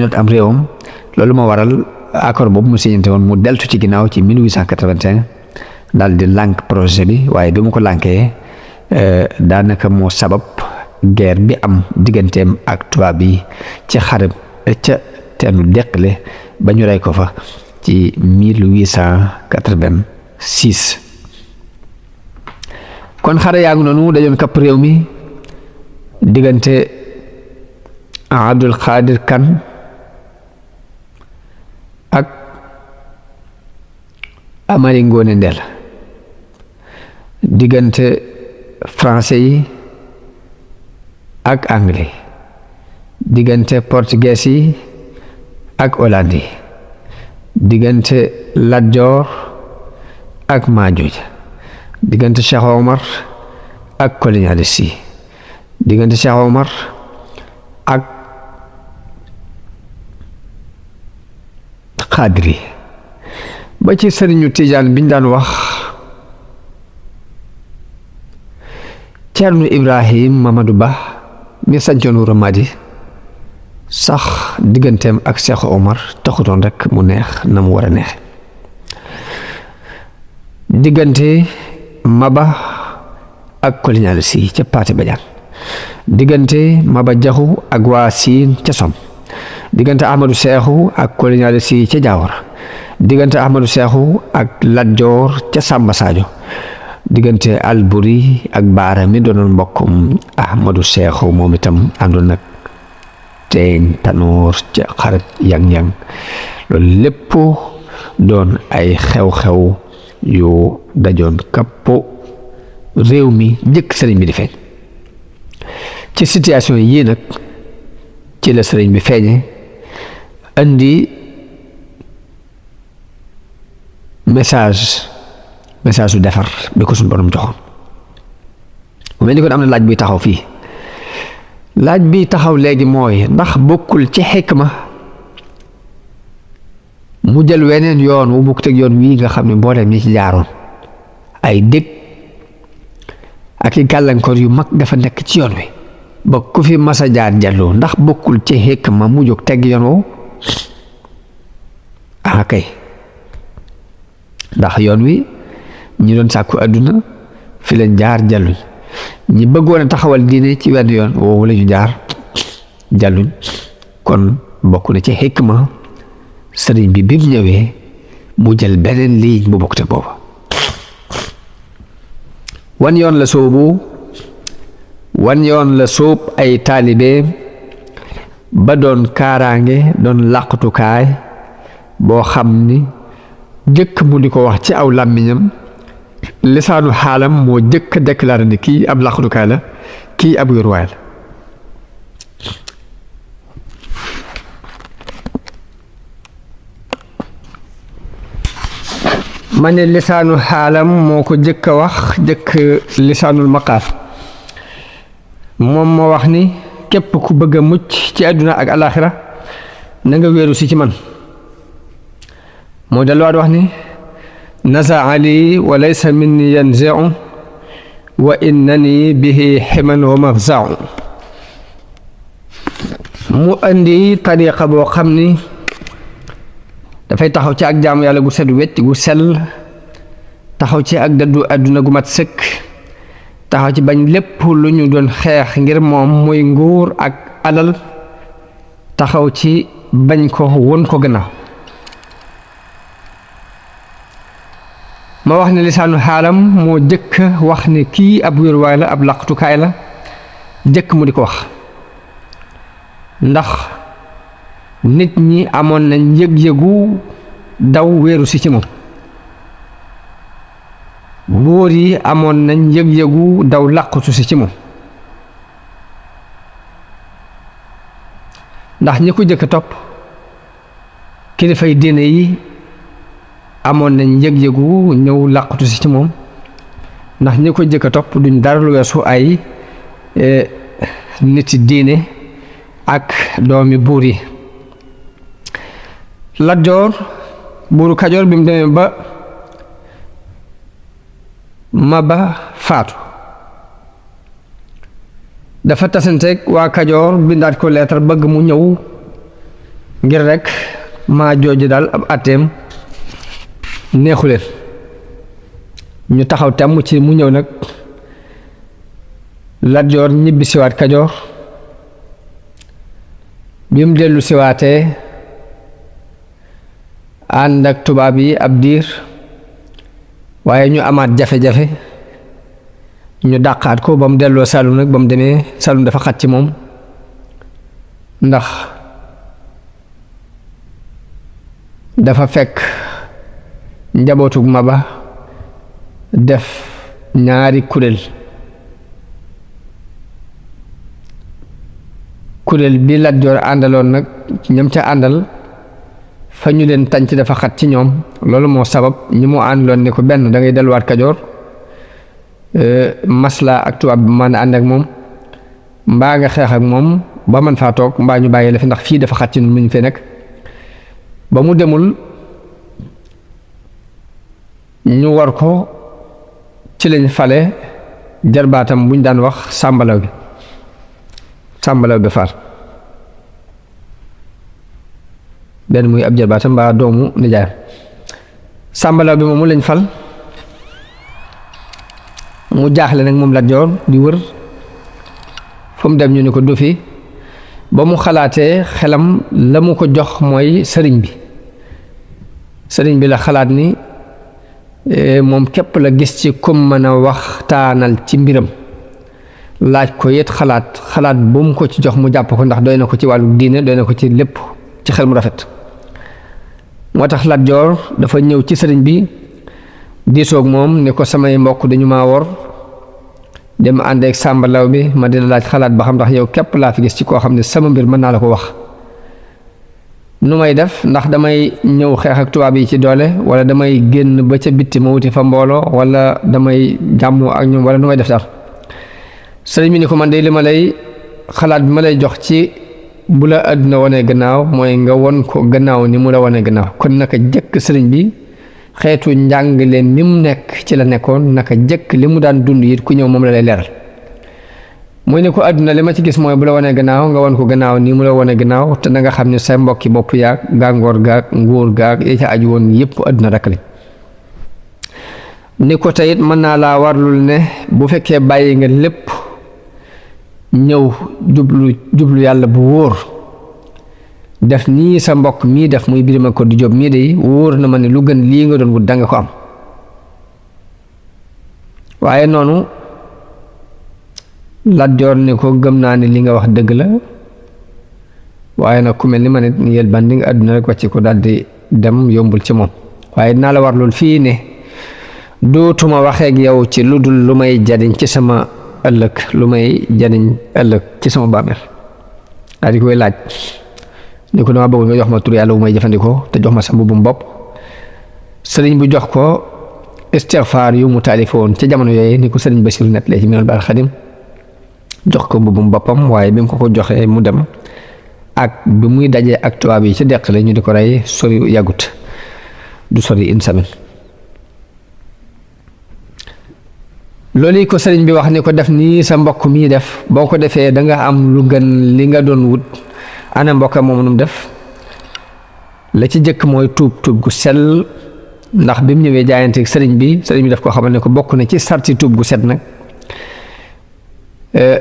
[SPEAKER 1] not am réewam loolu moo waral accord boobu mu signante woon mu deltu ci ginnaaw ci 1881 daal di lànk projet bi waaye bi mu ko lànkee daanaka moo sabab guerre bi am digganteem ak tubaab bi ci xareb ca teenu Deqale ba ñu rey ko fa ci 1886. kon xare yaa ngi noonu dajoon kapp réew mi diggante Abdul Xaadir Kan ak Amari Ngoone Ndel, diggante français yi ak anglais, diggante portugais yi ak hollandais yi, diggante Lat Joor ak Maajooj, diggante Cheikh Omar ak colonialiste yi, diggante Cheikh Omar ak xaadiri ba ci sëriñu Tijaan biñ daan wax Ceerno Ibrahim Mamadou Ba mi sancoon Wuro Madi sax digganteem ak Cheikh Omar taxutoon rek mu neex na mu war a neex. diggante Maba ak colonialiste yi ca Paate Badiane, diggante Maba Jaxu ak waa Siin ca Som, diggante Ahmadou Seexu ak colonialiste yi ca Jaawara, diggante Ahmadou Seexu ak Lat Joor ca Samba Sadio, diggante Alburi ak Baara mi doonoon mbokkum Ahmadou Seexu moom itam àndoon nag Teeñ Tanoor ca xarit yang-yang. loolu lépp doon ay xew-xew yu dajoon kappo réew mi njëkk sëriñ bi di feeñ. ci situation yii nag ci la sëriñ bi feeñe andi message su defar bi ko suñu borom joxoon. mu mel ni kon am na laaj buy taxaw fii. laaj bi taxaw léegi mooy ndax bokkul ci xikma mu jël weneen yoon wu bukk teg yoon wii nga xam ne mbooleem ñi ci jaaroon ay dég ak i gàllankoor yu mag dafa nekk ci yoon wi ba ku fi masa jaar jàllu, ndax bokkul ci xikma mu jóg teg yoon woowu? ah kay, ndax yoon wi ñi doon sàkku àdduna fi lañ jaar jàlluñ, ñi bëggoon a taxawal diine ci wenn yoon woowu lañu jaar jàlluñ. kon bokk na ci xikma sëriñ bi mu ñëwee mu jël beneen ligne bu bokk te booba. wan yoon la sóob ay taalibe ba doon kaaraange, doon làqutukaay boo xam ni jëkk mu di ko wax ci aw làmmiñam, lisaanu xaalam moo jëkk déclaré ni kii ab làqutukaay la, kii ab wéruwaay la. ma ne lisaanu xaalam moo ko jëkk a wax, jëkk lisaanul maqaal. moom moo wax ni képp ku bëgg a mucc ci àdduna ak alaxira na nga wéeru si ci man. moo delluwaat wax ni nasaa li wa laysa minni yanzi'u wa innani bihi ximan wa mafza'u. mu andi tariqa boo xam ni dafay taxaw ci ak jaamu yàlla gu set wecc gu sell, taxaw ci ak dëddu àdduna gu mat sëkk, taxaw ci bañ lépp lu ñu doon xeex ngir moom muy nguur ak alal, taxaw ci bañ ko won ko gannaaw. ma wax ne lisaanu xaalam moo jëkk wax ne kii ab wéruwaay la, ab laqtukaay la, jëkk mu di ko wax. ndax nit ñi amoon nañ yëg-yëgu daw wéeru si ci moom, buur yi amoon nañ yëg-yëgu daw làqutu si ci moom. ndax ñi ko jëkk topp kilifay diine yi amoon nañ yëg-yëgu ñëw làqutu si ci moom, ndax ñi ko jëkk topp duñ dara lu weesu ay niti diine ak doomi buur yi. Lat Joor buuru Kajoor bi mu demee ba Maba faatu, dafa tasanteeg waa Kajoor bindaat ko leetar bëgg mu ñëw ngir rekk maa jooju daal ab atteem neexu leen. ñu taxaw temm ci mu ñëw nag. Lat Joor ñibbi siwaat Kajoor, bi mu dellu siwaatee ànd ak tubaab yi ab diir waaye ñu amaat jafe-jafe ñu dàqaat ko ba mu delloo Saalum nag ba mu demee Saalum dafa xat ci moom ndax dafa fekk njabootug Maba def ñaari kuréel bi Lat Joor àndaloon nag ñam ca àndal fa ñu leen tànc dafa xat ci ñoom loolu moo sabab ñi mu àndaloon ne ko benn da ngay delluwaat Kajoor masla ak tubaab bi man ànd ak moom mbaa nga xeex ak moom ba man faa toog mbaa ñu bàyyi la fi ndax fii dafa xat ci ñun mu ñu fee nekk ba mu demul ñu war ko ci lañ fale jarbaatam buñ daan wax sàmbalaw bi faar benn muy ab jarbaatam mbaa doomu nijaayam sàmbalaw bi moomu lañ fal mu jaaxle nag moom Lat Joor di wër fu mu dem ñu ni ko du fi ba mu xalaatee xelam la mu ko jox mooy sëriñ bi la xalaat ni moom képp la gis ci kum mën a waxtaanal ci mbiram laaj ko yit xalaat bu mu ko ci jox mu jàpp ko ndax doy na ko ci wàllu diine doy na ko ci lépp ci xel mu rafet moo tax Lat Joor dafa ñëw ci sëriñ bi diisoog moom ni ko samay mbokk dañu maa wor dem ànd ak sàmbalaw bi ma dina laaj xalaat ba xam ndax yow képp laa fi gis ci koo xam ne sama mbir mën naa la ko wax nu may def ndax damay ñëw xeex ak tubaab yi ci doole wala damay génn ba ca bitti ma wuti fa mbooloo wala damay jàmmoo ak ñoom wala nu may def daal sëriñ bi ni ko man de li ma lay xalaat bi ma lay jox ci bu la àdduna wane gannaaw mooy nga won ko gannaaw ni mu la wane gannaaw kon naka jëkk sëriñ bi xeetu njàng leen ni mu nekk ci la nekkoon naka jëkk li mu daan dund it ku ñëw moom la lay leeral mooy ne ko àdduna li ma ci gis mooy bu la wanee gannaaw nga won ko gannaaw nii mu la wane gannaaw te da nga xam ne say mbokki bopp yaag gàngoor gaag nguur gaag yi ca aju woon yépp àdduna rek lañ ni ko teyit mën naa laa warlul ne bu fekkee bàyyi nga lépp ñëw jublu yàlla bu wóor def nii sa mbokk mii def muy Birima Koddu Jóob mii de wóor na ma ne lu gën lii nga doon wut danga ko am waaye noonu Lat Joor ni ko gëm naa ne li nga wax dëgg la waaye nag ku mel ni ma ne yel bandi nga àdduna rek wàcc ko daldi dem yombul ci moom waaye dinaa la war lool fii ne dootuma waxeek yow ci lu dul lu may jariñ ci sama ëllëg ci sama bàmmeel daa di koy laaj ni ko dama bëgg nga jox ma tur yàlla bu may jëfandikoo te jox ma sa mbubbum bopp sëriñ bu jox ko istighfar yu mu taalife woon ca jamono yooyu ni ko sëriñ Basiru net lee ci Minanul Baaqil Xadim jox ko mbubbum boppam waaye bi mu ko joxee mu dem ak bi muy dajee ak tubaab yi ci deq la ñu di ko rey sori yàggut du sori une semaine loolu yi ko sëriñ bi wax ni ko def nii sa mbokk mii def boo ko defee da nga am lu gën li nga doon wut ana mbokka moom nu mu def la ci jëkk mooy tuub gu sell ndax bi mu ñëwee jaayanteeg sëriñ bi daf ko xamal ne ko bokk na ci sarti tuub gu set nag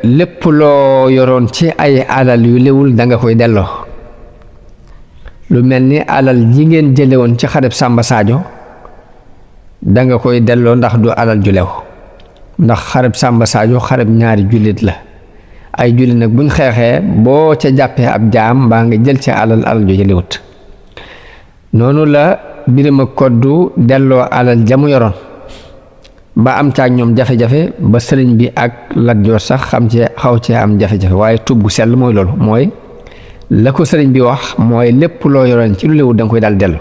[SPEAKER 1] lépp loo yoroon ci ay alal yu léwul da nga koy delloo lu mel ni alal ji ngeen jële woon ci xareb Sàmba Saajo da nga koy delloo ndax du alal ju lew ndax xareb Sàmba Saajo xareb ñaari jullit la ay jullit nag buñ xeexee boo ca jàppee ab jaam mbaa nga jël ci alal ju jëlewut noonu la Birima Koddu delloo alal jamu yoroon ba am caag ñoom jafe-jafe ba sëriñ bi ak Lat Joor sax xaw cee am jafe-jafe waaye tuub gu sell mooy loolu mooy la ko sëriñ bi wax mooy lépp loo yoroon ci lu léwut da nga koy daal dellu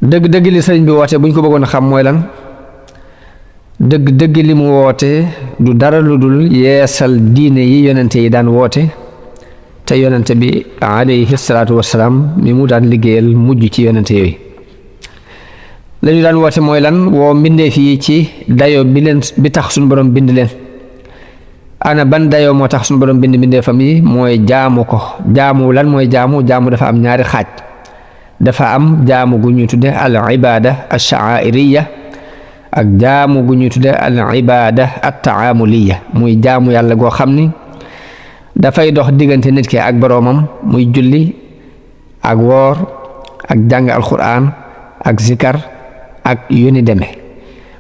[SPEAKER 1] dëgg li sëriñ bi woote bu ñu ko bëggoon a xam mooy lan dëgg li mu woote du dara lu dul yeesal diine yi yonente yi daan woote te yonente bi alayhi salaatu wassalaam mi mu daan liggéeyal mujj ci yonente yooyu lañu daan woote mooy lan woo mbindeef yi ci dayo bi tax suñu borom bind leen ana ban dayoo moo tax suñu borom bind mbindeefam yi mooy jaamu ko jaamu lan mooy jaamu dafa am ñaari xaaj dafa am jaamu gu ñuy tudde al ibada al sha'airiyya ak jaamu gu ñuy tudde al ibada at taamuliyya muy jaamu yàlla goo xam ni dafay dox diggante nit ki ak boroomam muy julli ak woor ak jàng alxuraan ak zikar ak yu ni demee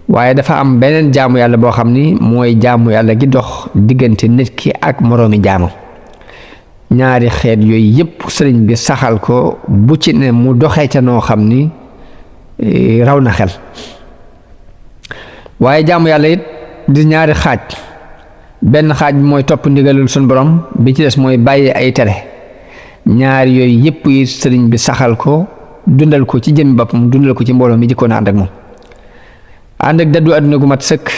[SPEAKER 1] waaye dafa am beneen jaamu yàlla boo xam ni mooy jaamu yàlla gi dox diggante nit ki ak moroomi jaamu ñaari xeet yooyu yépp sëriñ bi saxal ko bu ci ne mu doxee ca noo xam ni raw na xel waaye jaamu yàlla it di ñaari xaaj benn xaaj bi mooy topp ndigalul suñu borom bi ci des mooy bàyyi ay tere ñaari yooyu yépp yi sëriñ bi saxal ko dundal ko ci jëmmi boppam dundal ko ci mbooloo mi jëkkoon a ànd ak moom ànd ak daddu àdduna gu mat sëkk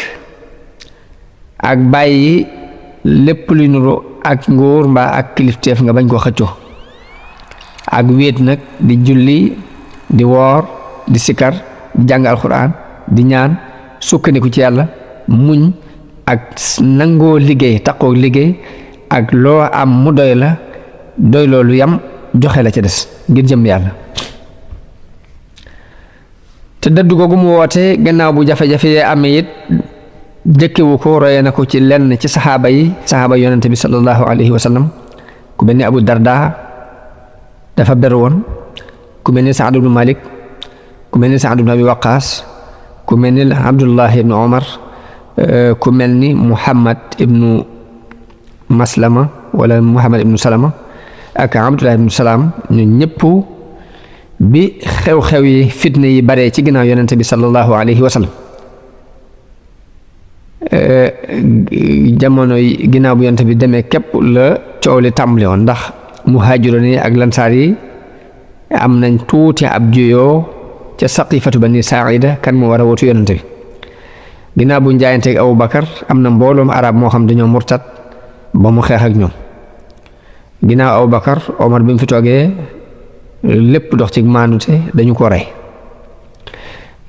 [SPEAKER 1] ak bàyyi lépp luy nuru ak nguur mbaa ak kilifteef nga bañ koo xëccoo ak wéet nag di julli di woor di sikar di jàng alxuraan di ñaan sukkandiku ci yàlla muñ ak nangoo liggéey taqoo liggéey ak loo am mu doy la doy loolu yam joxe la ca des ngir jëm yàlla te dëddu googu mu woote gannaaw bu jafe-jafe amee it jëkkewu ko roye na ko ci lenn ci saxaaba yonente bi sallallahu alayhi wa sallam ku mel ni Abu Darda dafa beru woon ku mel ni Saad ibnu Malik ku mel ni Saad ibnu Abi Waqaas ku mel ni Abdullah ibnu Omar ku mel ni Muhammad ibnu Maslama wala Muhammad ibnu Salama ak Abdullah ibnu Salaam ñu ñëpp bi xew-xew yi fitna yi bare ci ginnaaw yonente bi sallallahu alayhi wa sallam jamono yi ginnaaw bu yonent bi demee képp la coow li tàmbali woon ndax muhaajiroon yi ak lansaar yi am nañ tuuti ab juyoo ca saqifatu bani saa'ida kan mu war a wutu yonent bi ginnaaw bu njaayanteeg Abu Bakar am na mbooloom arab moo xam dañoo murtat ba mu xeex ak ñoom ginnaaw Abu Bakar Omar bi mu fi toogee lépp dox ci maandute dañu ko rey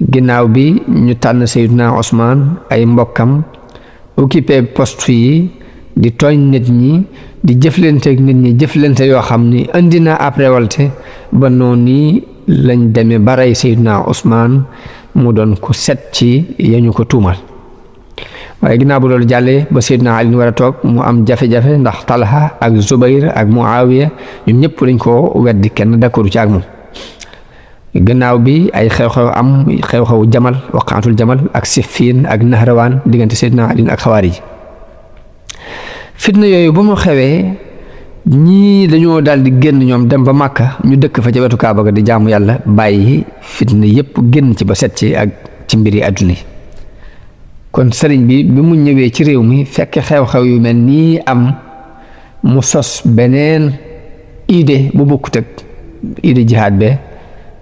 [SPEAKER 1] ginnaaw bi ñu tànn Seydina Usmaan ay mbokkam occupé poste yi di tooñ nit ñi di jëflanteeg nit ñi jëflante yoo xam ni indi na ab révolte ba noonu nii lañ demee ba rey Seydina Usmaan mu doon ko set ci yañu ko tuumal waaye ginnaaw bu loolu jàllee ba Seydina Ali war a toog mu am jafe-jafe ndax Talha ak Zubayr ak Muawiya ñoom ñëpp dañ ko weddi kenn d'accordu ci ak moom gannaaw bi ay xew-xew Jamal waqaatul Jamal ak Siffin ak Nahrawaan diggante Seydina Ali ak xawaarij fitna yooyu ba mu xewee ñii dañoo daal di génn ñoom dem ba Màkka ñu dëkk fa ca wetu Kaaba ga di jaamu yàlla bàyyi fitna yépp génn ci ba set ci ak ci mbiri àdduna yi kon sëriñ bi mu ñëwee ci réew mi fekk xew-xew yu mel nii am mu sos beneen idée bu bokkut ak idée jihaad be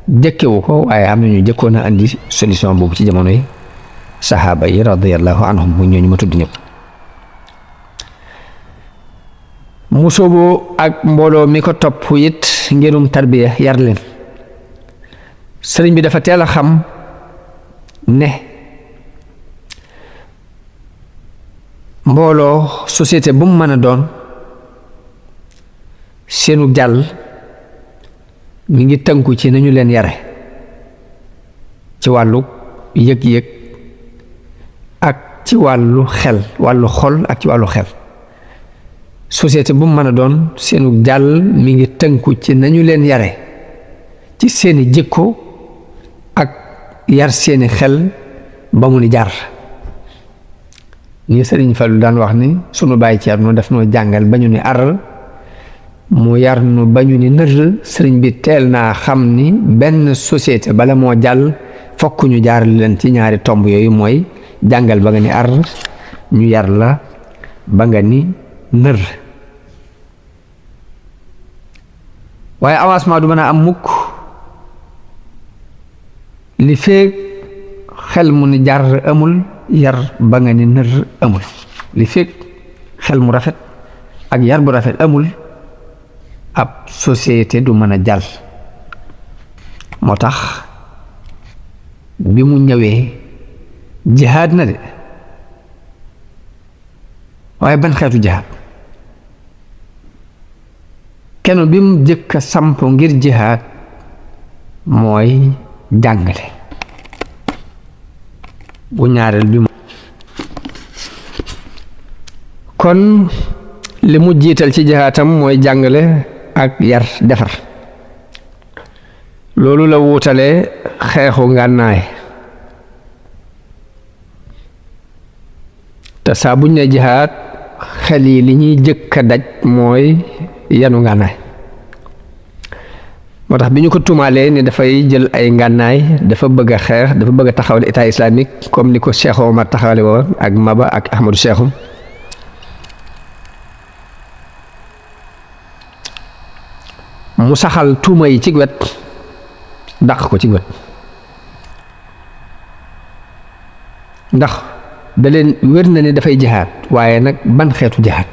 [SPEAKER 1] jëkkewu ko waaye am nañu jëkkoon a andi solution boobu ci jamono yi saxaaba yi radiyallahu anhum mu ñooñu ma tudd ñëpp mu sóobu ak mbooloo mi ko topp it ngirum tarbiya yar leen sëriñ bi dafa teel a xam ne mbooloo société bu mu mën a doon seenu jàll mi ngi tënku ci nañu leen yare ci wàllu yëg-yëg ak ci wàllu xel wàllu xol ak ci wàllu xel société bu mu mën a doon seenu jàll mi ngi tënku ci nañu leen yare ci seeni jikko ak yar seeni xel ba mu ni jar ni Sëriñ Fallu daan wax ni sunu bàyyi Ceerno daf noo jàngal ba ñu ni ar mu yar nu ba ñu ni nër sëriñ bi teel naa xam ni benn société bala moo jàll fokk ñu jaar leen ci ñaari tomb yooyu mooy jàngal ba nga ni ar ñu yar la ba nga ni nër waaye avancement du mën a am mukk li feek xel mu ni jar amul yar ba nga ni nër amul li feek xel mu rafet ak yar bu rafet amul ab société du mën a jàll moo tax bi mu ñëwee jihaad na de waaye ban xeetu jihaad kenn bi mu jëkk a samp ngir jihaad mooy jàngale bu ñaareel bi kon li mu jiital ci jihaadam mooy jàngale ak yar defar loolu la wuutale xeexu ngànnaay te saa buñ ne jihaad xel yi li ñuy jëkk a daj mooy yanu ngànnaay moo tax bi ñu ko tuumaalee ni dafay jël ay ngànnaay dafa bëgg a xeex dafa bëgg a taxawal état islamique comme ni ko Cheikh Omar taxawale woon ak Maba ak Ahmadou Cheikhum mu saxal tuuma yi ci wet dàq ko ci wet ndax da leen wér na ni dafay jihaad waaye nag ban xeetu jihaad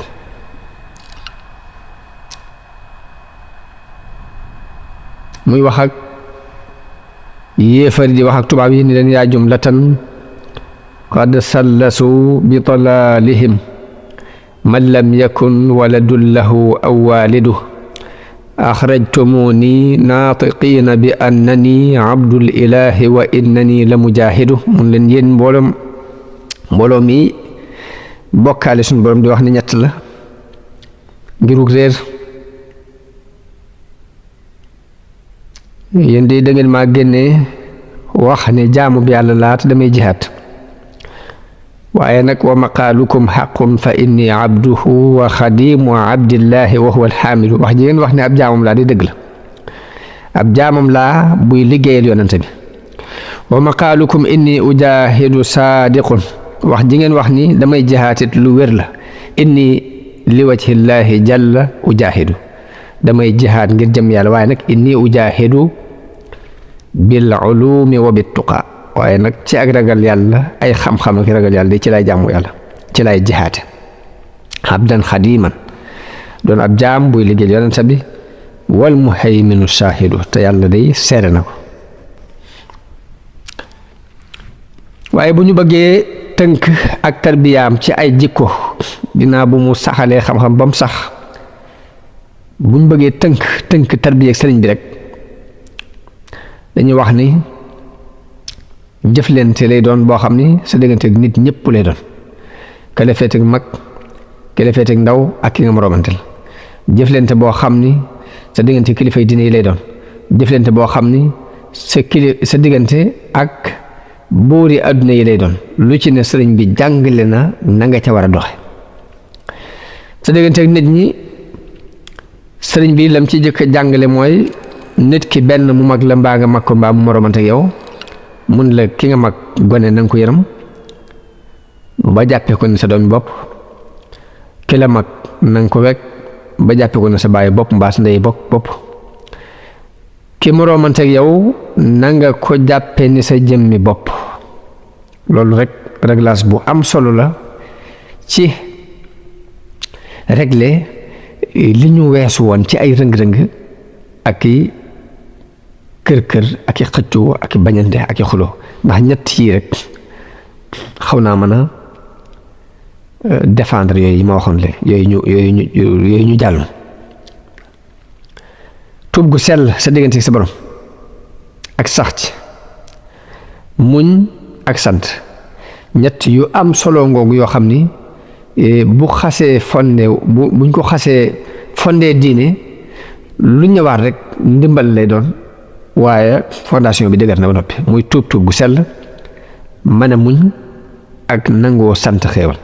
[SPEAKER 1] muy wax ak yéefar di wax ak tubaab yi ni leen yaa jumlatan qad sallasu bi dalalihim man lam yakun waladun lahu aw walidu axrajtumuni naatiqiina bi annani abdul ilahi wa innani la mujahidu mun leen yéen mbooloo mi bokkaale suñu borom di wax ni ñett la ngirug réer yéen de da ngeen maa génnee wax ne jaamu bi yàlla laata damay jihaat waaye nag wa maqaalukum xaqun fa inni abduhu wa xadimu abdillahi wa huwa alxaamidu wax ji ngeen wax ne ab jaamam laa di dëgg la ab jaamam laa buy liggéeyal yonante bi wa maqaalukum inni ujahidu saadiqun wax ji ngeen wax ni damay jihaatit lu wér la inni li wajhillahi jalla ujahidu damay jihaat ngir jëm yàlla waaye nag inni ujahidu bil ulumi wa bit tuqa waaye nag ci ak ragal yàlla ay xam-xam ak ragal yàlla di ci lay jaamu yàlla ci lay jihaate abdan xadiman doon ab jaam buy liggéeyal yonent bi wal muhayminu shaahidu te yàlla day seere na ko waaye bu ñu bëggee tënk ak tarbiyaam ci ay jikko dinaa bu mu saxalee xam-xam ba mu sax bu ñu bëggee tënk tarbiya ak sëriñ bi rek dañuy wax ni jëflante lay doon boo xam ni sa diggante ak nit ñëpp lay doon ka la féete ak mag ka la féete ak ndaw ak ki nga moroomanteel jëflante boo xam ni sa diggante kilifa yi diine yi lay doon jëflante boo xam ni sa diggante ak buuri àdduna yi lay doon lu ci ne sëriñ bi jàngale na nga ca war a doxe sa diggante ak nit ñi sëriñ bi lam ci jëkk a jàngale mooy nit ki benn mu mag la mbaa nga mag ko mbaa mu moroomante ak yow mun la ki nga mag gone na nga ko yërëm ba jàppee ko ne sa doomi bopp ki la mag na nga ko wekk ba jàppee ko ne sa bàyyi bopp mbaa sa ndey bopp ki moroomante ak yow na nga ko jàppee ni sa jëmmi bopp loolu rek réglage bu am solo la ci régler li ñu weesu woon ci ay rëng-rëng ak i kër ak i xëccoo ak i bañante ak i xuloo ndax ñett yii rek xaw naa mën a défendre yooyu ma waxoon le yooyu ñu jàll tuub gu sell sa diggante sa borom ak sax ci muñ ak sant ñett yu am solo ngoogu yoo xam ni bu xasee buñ ko xasee fondee diine lu ñëwaat rek ndimbal lay doon waaye fondation bi dëgër na ba noppi muy tuub gu sell mën a muñ ak nangoo sant xéewal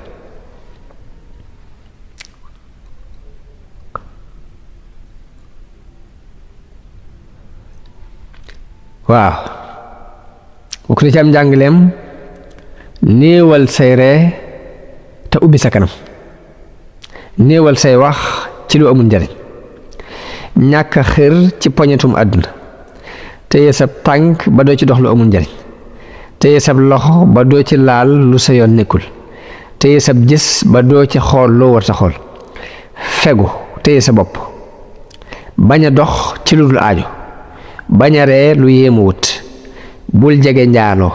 [SPEAKER 1] waaw bu ko ci am njàngaleem néewal say ree te ubbi sa kanam néewal say wax ci lu amul njariñ ñàkk a xër ci poñetum àdduna téye sab tànk ba doo ci dox lu amul njariñ téye sab loxo ba doo ci laal lu sa yoon nekkul téye sab gis ba doo ci xool loo war sa xool fegu téye sa bopp bañ a dox ci lu dul aajo bañ a ree lu yéemu wut bul jege njaaloo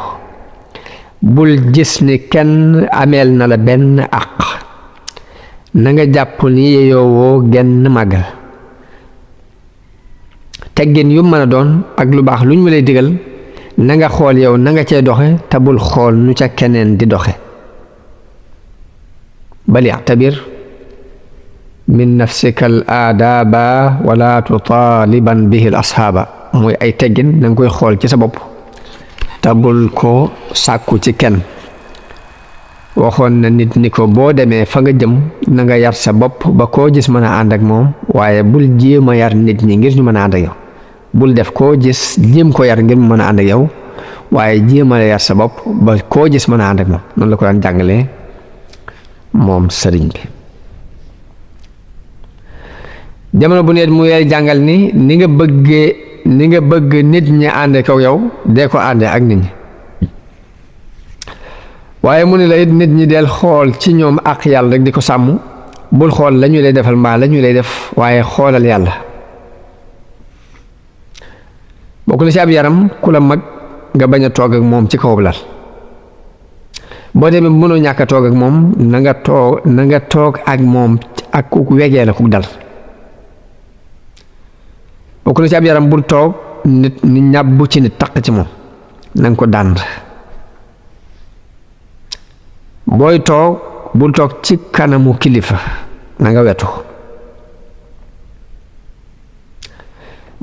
[SPEAKER 1] bul gis ni kenn ameel na la benn àq na nga jàpp ni yeyoowoo genn màggal teggin yu mën a doon ak lu baax luñ ma lay digal na nga xool yow na nga cee doxe te bul xool nu ca keneen di doxe bal i'tabir min nafsika al aadaaba wala tutaaliban bihi al ashaaba muy ay teggin da nga koy xool ci sa bopp te bul ko sàkku ci kenn. waxoon na nit ni ko boo demee fa nga jëm na nga yar sa bopp ba koo gis mën a ànd ak moom waaye bul jéem a yar nit ñi ngir ñu mën a ànd ak yow. bul def koo gis jéem ko yar ngir mu mën a ànd ak yow waaye jéem a yar sa bopp ba koo gis mën a ànd ak moom. noonu la ko daan jàngalee moom sëriñ bi. jamono bu nekk mu yay jàngal ni ni nga bëgg nit ñi ànd ak yow dee ko àndee ak nit ñi. waaye mu ne la it nit ñi del xool ci ñoom ak yàlla rek di ko sàmm bul xool la ñu lay defal mbaa la ñu lay def waaye xoolal yàlla. bokk na ci ab yaram ku la mag nga bañ a toog ak moom ci kaw lal. boo demee mënoo ñàkk a toog ak moom na nga toog ak moom ak ku wegee la ku dal. bokk na ci ab yaram bul toog nit ni ñàbbu ci nit taq ci moom na nga ko dànd. booy toog bul toog ci kanamu kilifa na nga wetu.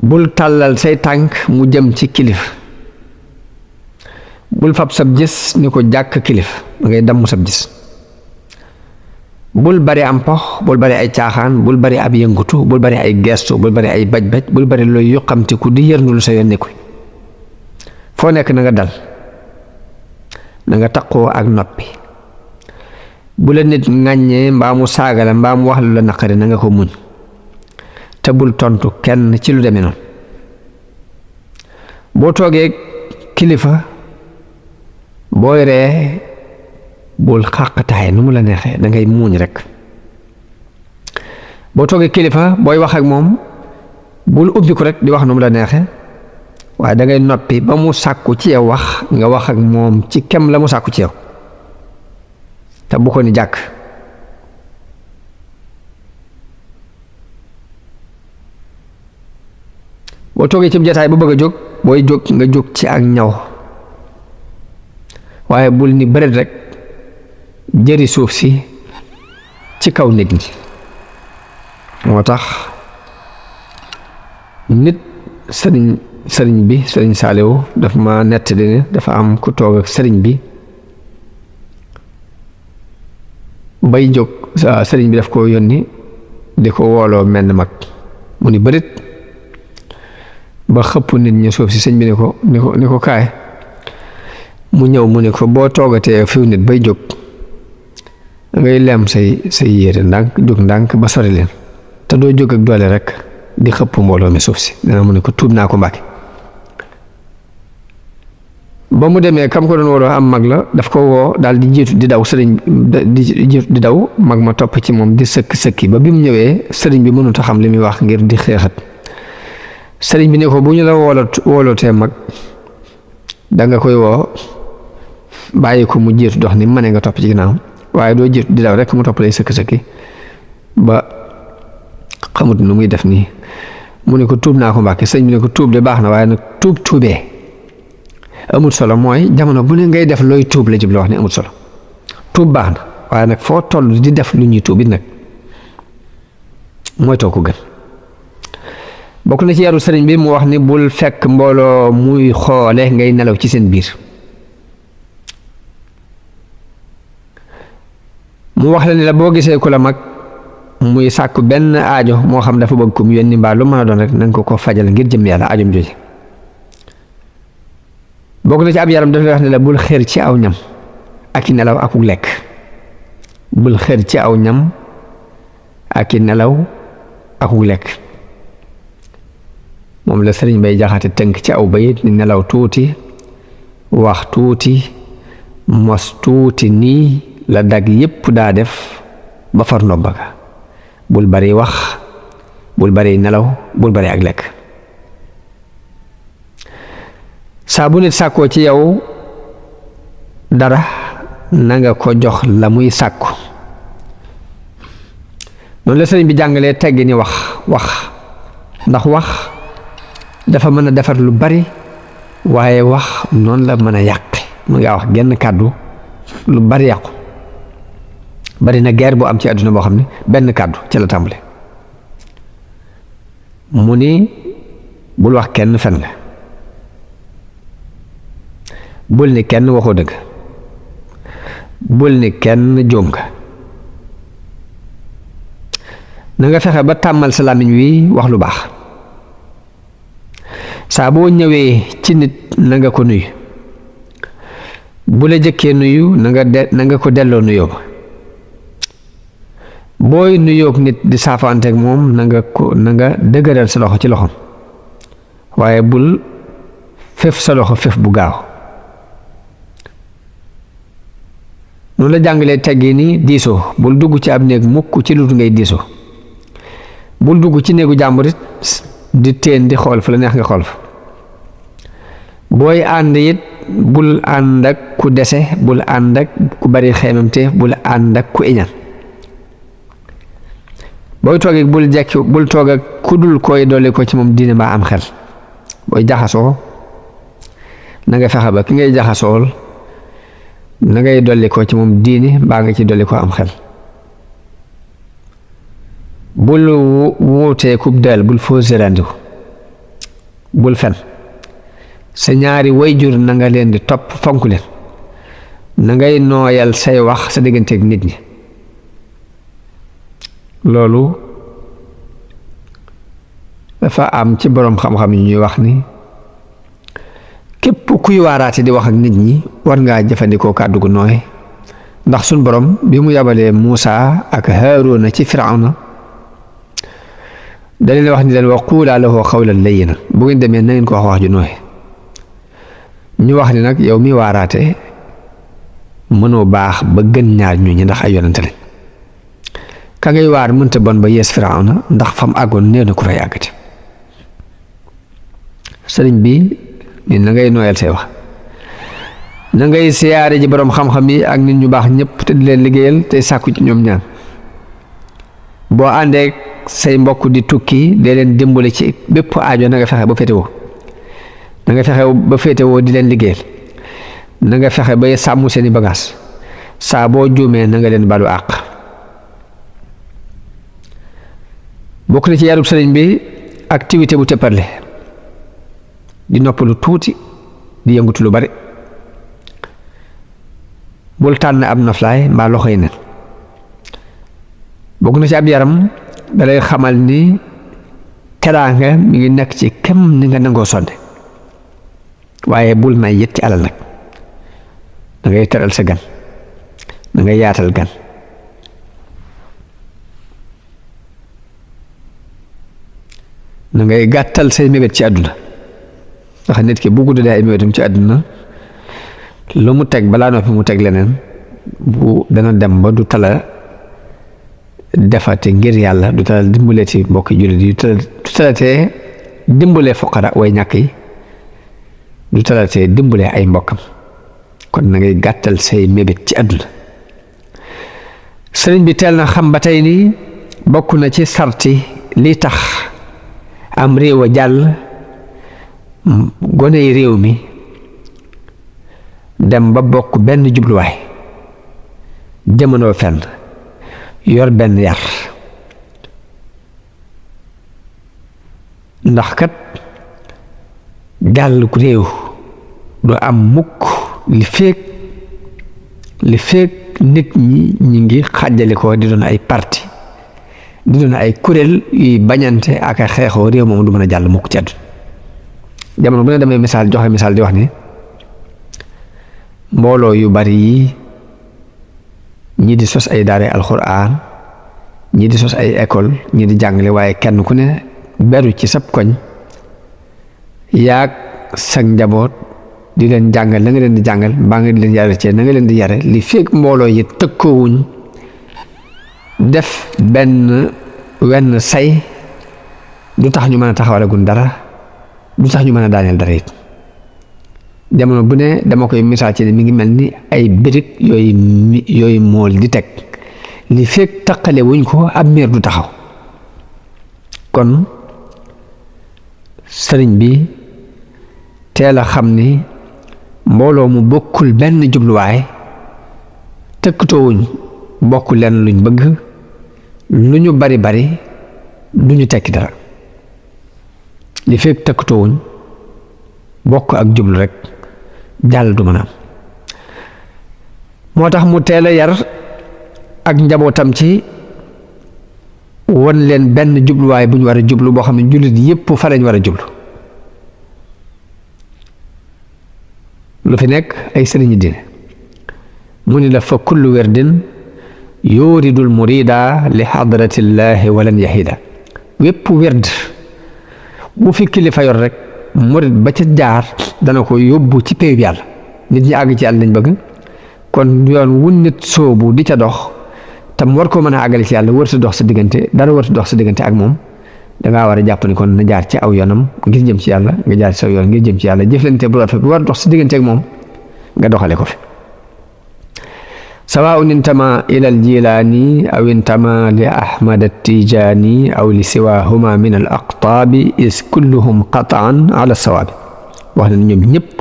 [SPEAKER 1] bul tàllal say tànk mu jëm ci kilifa. bul fab sab gis ni ko jàkk kilifa da ngay damm sab gis. bul bari am pox bul bari ay caaxaan bul bari ab yëngutu bul bari ay gestu bul bari ay baj-baj bul bari looy yuqamtiku di yërnulu sa yoon nekku. foo nekk na nga dal na nga taqoo ak noppi. bu la nit ŋàññee mbaa mu saaga la mbaa mu wax lu la naqari na nga ko muñ te bul tontu kenn ci lu demee noonu. boo toogee kilifa booy ree bul xàqtaay nu mu la neexee da ngay muuñ rek. boo toogee kilifa booy wax ak moom bul ubbi ko rek di wax nu mu la neexee waaye da ngay noppi ba mu sàkku ci yow wax nga wax ak moom ci kem la mu sàkku ci yow te bu ko ni jàkk. boo toogee ci jataay bu bëgg a jóg booy jóg nga jóg ci ak ñaw waaye bul ni bëreet rek jëri suuf si ci kaw nit ñi. moo tax nit sëriñ Saaliw dafa ma nettali ne dafa am ku toog ak sëriñ bi bay jóg sëriñ bi daf ko yónni di ko wooloo menn mag mu ni bërit ba xëpp nit ñi suuf si sëñ bi ni ko kaay mu ñëw mu ne ko boo toogatee fiw nit bay jóg ngay lem say yére ndànk jóg ndànk ba sori leen te doo jóg ak doole rek di xëpp mbooloo mi suuf si dana mu ne ko tuub naa ko Mbàkke. ba mu demee kam ko doon wooloo am mag la daf ko woo daal di jiitu di daw sëriñ di daw mag ma topp ci moom di sëkki ba bi mu ñëwee sëriñ bi mënut a xam li muy wax ngir di xeexat. sëriñ bi ne ko bu ñu la woolootee mag danga koy woo bàyyi ko mu jiitu dox ni mane nga topp ci ginnaaw waaye doo jiitu di daw rek mu topp lay sëkki ba xamut nu muy def nii. mu ne ko tuub naa ko Mbàkke. sëriñ bi ne ko tuub de baax na waaye nag tuubee amul solo mooy jamono bu ne ngay def looy tuub la jublu wax ni amul solo. tuub baax na waaye nag foo toll di def lu ñuy tuub it nag mooy too ko gën. bokk na ci yaru sëriñ bi mu wax ni bul fekk mbooloo muy xoole ngay nelaw ci seen biir. mu wax la ni la boo gisee ku la mag muy sàkku benn aajo moo xam dafa bëgg ko mu yónni mbaa lu mën a doon rek na nga ko fajal ngir jëm yàlla aajom jooje. bokk na ci ab yaram dafay wax ne la bul xër ci aw ñam ak i nelaw akuk lekk. bul xër ci aw ñam ak i nelaw akuk lekk. moom la sëriñ Bay Jaxate tënk ci aw bayit ni nelaw tuuti wax tuuti mos tuuti nii la dag yépp daa def ba far nobba ga. bul bari wax bul bari nelaw bul bari ak lekk. saa bu nit sàkkoo ci yow dara na nga ko jox la muy sàkku. noonu la sëriñ bi jàngalee teggi ni wax ndax wax dafa mën a defar lu bari waaye wax noonu la mën a yàq. mu ngaa wax genn kàddu lu bari yàqu. bari na guerre bu am ci àdduna boo xam ne benn kàddu ci la tàmbale. mu ni bul wax kenn fen nga, bul ni kenn waxoo dëgg, bul ni kenn jóom nga. na nga fexe ba tàmmal sa làmmiñ wi wax lu baax. saa boo ñëwee ci nit na nga ko nuyu, bu la jëkkee nuyu na nga ko delloo nuyoo ba. booy nuyoog nit di saafaanteeg moom na nga dëgëral sa loxo ci loxom, waaye bul fef sa loxo fef bu gaaw. noonu la jàngalee teggi ni diisoo, bul dugg ci ab néeg mukk ci lu ngay diisoo. bul dugg ci néegu jàmburit di teen di xool fa la neex nga xool fa. booy ànd it bul ànd ak ku dese, bul ànd ak ku bari xeemamte, bul ànd ak ku iñaan. booy toog ak bul toog ak ku dul koy dolli ko ci moom diine mbaa am xel. booy jaxasoo na nga fexe ba ki ngay jaxasool na ngay dolli ko ci moom diine mbaa nga ci dolli ko am xel. bul wuutee kub del, bul foo sérandiku, bul fen. sa ñaari wayjur na nga leen di topp fonk leen, na ngay nooyal say wax sa digganteeg nit ñi. loolu dafa am ci boroom xam-xam yi ñuy wax ni képp kuy waaraate di wax ak nit ñi war ngaa jëfandikoo kàddu gu nooy, ndax suñ borom bi mu yabalee Muusa ak Haaruna ci Firawna da leen wax ni leen wa quulaa lahu qawlan layyinan, bu ngeen demee na ngeen ko wax ju nooy. ñu wax ni nag yow mi waaraate mënoo baax ba gën ñaar ñu ñi ndax ay yonante lañ. ka ngay waar mënta bon ba yees Firawna ndax fam àggoon néew na ku fay àggati. sëriñ bi ni na ngay nooyal say wax, na ngay siyaare ji boroom xam-xam yi ak nit ñu baax ñëpp te di leen liggéeyal tey sàkku ci ñoom ñaan. boo àndee say mbokk di tukki dee leen dimbale ci bépp aajo na nga fexe ba féetewoo, na nga fexe ba féetewoo di leen liggéeyal, na nga fexe ba sàmm seeni bagaas. saa boo juumee na nga leen balu àq. bokk na ci yarub sëriñ bi activité bu tëpparle, di noppalu tuuti di yëngutu lu bari. bul tànn ab noflaay mbaa loxo yi nen. bokk na ci ab yaram dalay xamal ni teraanga mi ngi nekk ci kem ni nga nangoo sonde, waaye bul nay yët ci alal nag. da ngay teral sa gan, da ngay yaatal gan. da ngay gàttal say mébét ci àdduna, ndax nit ki bu guddee ay mébétam ci àdduna lu mu teg balaa noppi mu teg leneen, bu dana dem ba du tala defate ngir yàlla, du tala dimbalee ci mbokki jullit yi, du talatee dimbalee foqara way ñàkk yi, du talatee dimbalee ay mbokkam. kon na ngay gàttal say mébét ci àdduna. sëriñ bi teel na xam ba tey ni bokk na ci sarti li tax am réew a jàll, goney réew mi dem ba bokk benn jubluwaay, jamono fenn, yor benn yar. ndax kat jàll ku réew du am mukk li feek nit ñi ngi xàjjale ko di doon ay parti, di doon ay kuréel yuy bañante ak a xeexoo, réew moom du mën a jàll mukk ci àdduna. jamono bu ne damay joxe misaal di wax ni mbooloo yu bari yi ñii di sos ay daare alxuraan, ñii di sos ay école, ñii di jàngale, waaye kenn ku ne beru ci sab koñ yaag sag njaboot di leen jàngal la nga leen di jàngal, mbaa nga di leen yare ci na nga leen di yare. li fekk mbooloo yi tëkkoowuñ def wenn say, du tax ñu mën a taxawalagun dara, du tax ñu mën a daaneel dara it. jamono bu ne dama koy misaal ci ne mi ngi mel ni ay birig yooyu mool di teg, li fekk taqale wuñ ko ab miir du taxaw. kon sëriñ bi teel a xam ni mbooloo mu bokkul benn jubluwaay, tëkkatoowuñ bokk lenn luñ bëgg, lu ñu bari du ñu tekki dara. li fekk takkutowuñ bokk ak jublu rek jàll du mën a am moo tax mu teel a yar ak njabootam ci won leen benn jubluwaay bu ñu war a jublu boo xam ne jullit yépp fa lañ war a jublu lu fi nekk ay sëriñi diine mu ni la fa kullu werdin yuridul murida li xadratillahi walan yahida wépp werd bu fi kilifa yor rek murid ba ca jaar dana ko yóbbu ci péyub yàlla nit ñi àgg ci yàlla lañ bëgg kon yoon wu nit soobu di ca dox tam war koo mën a àggale ci yàlla wërta dox sa diggante dara wërta dox sa diggante ak moom dangaa war a jàpp ni kon na jaar ci aw yoonam ngir jëm ci yàlla nga jaar ci sa yoon ngir jëm ci yàlla jëflante bu rafet bu war dox sa diggante ak moom nga doxale ko fi sawaun intama ila al jilani aw intama li ahmad at-tijani aw li siwahuma min al aqtabi is kulluhum qataan ala sawaabi wax na ñoom ñëpp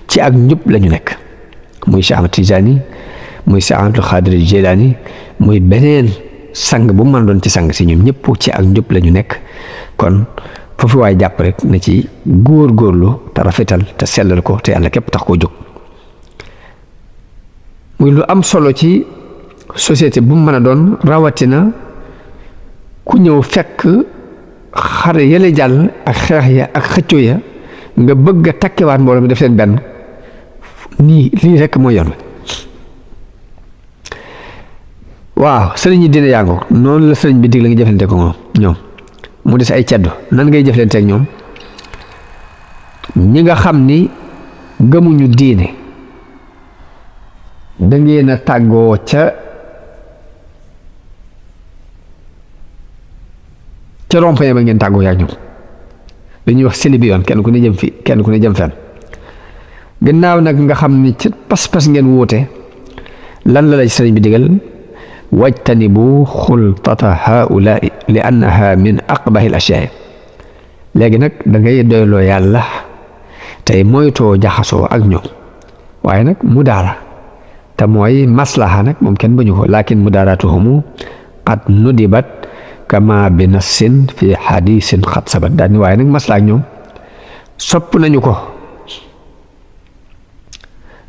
[SPEAKER 1] ci ak njub la ñu nekk muy Cheikh Ahmad Tijani muy Cheikh Abdul Xaadir Jilaani muy beneen sang bu mu mën doon ci sang si ñoom ñëpp ci ak njub la ñu nekk kon foofu waay jàpp rek na ci góor-góorlu te rafetal te sellal ko te yàlla képp tax koo jóg muy lu am solo ci société bu mu mën a doon rawatina ku ñëw fekk xare yële jàll ak xeex ya ak xëccoo ya nga bëgg a takkewaat mbooloo mi def leen benn nii lii rekk mooy yoon waaw sëriñ yi dina yàngoo noonu la sëriñ bi dig la nga jëflante ko moom ñoom mu des ay ceddo nan ngay jëflante ak ñoom ñi nga xam ni gëmuñu diine da ngeen a tàggoo ca rond-point ba ngeen tàggoo yaa ñoom dañuy wax seli bi yoon kenn ku ne jëm fi kenn ku ne jëm fenn gannaaw nag nga xam ni ci pas-pas ngeen wuute lan la lay sëriñ bi digal wajtanibu xultata haulaai li annaha min aqbahi al ashyaa léegi nag da ngay doyloo yàlla tey moytoo jaxasoo ak ñoom waaye nag mudaara te mooy maslaha nag moom kenn bañu ko lakin mudaaratuhumu qad nudibat kama bi nassin fi hadisin qad sabat daal ni waaye nag maslaha ak ñoom sopp nañu ko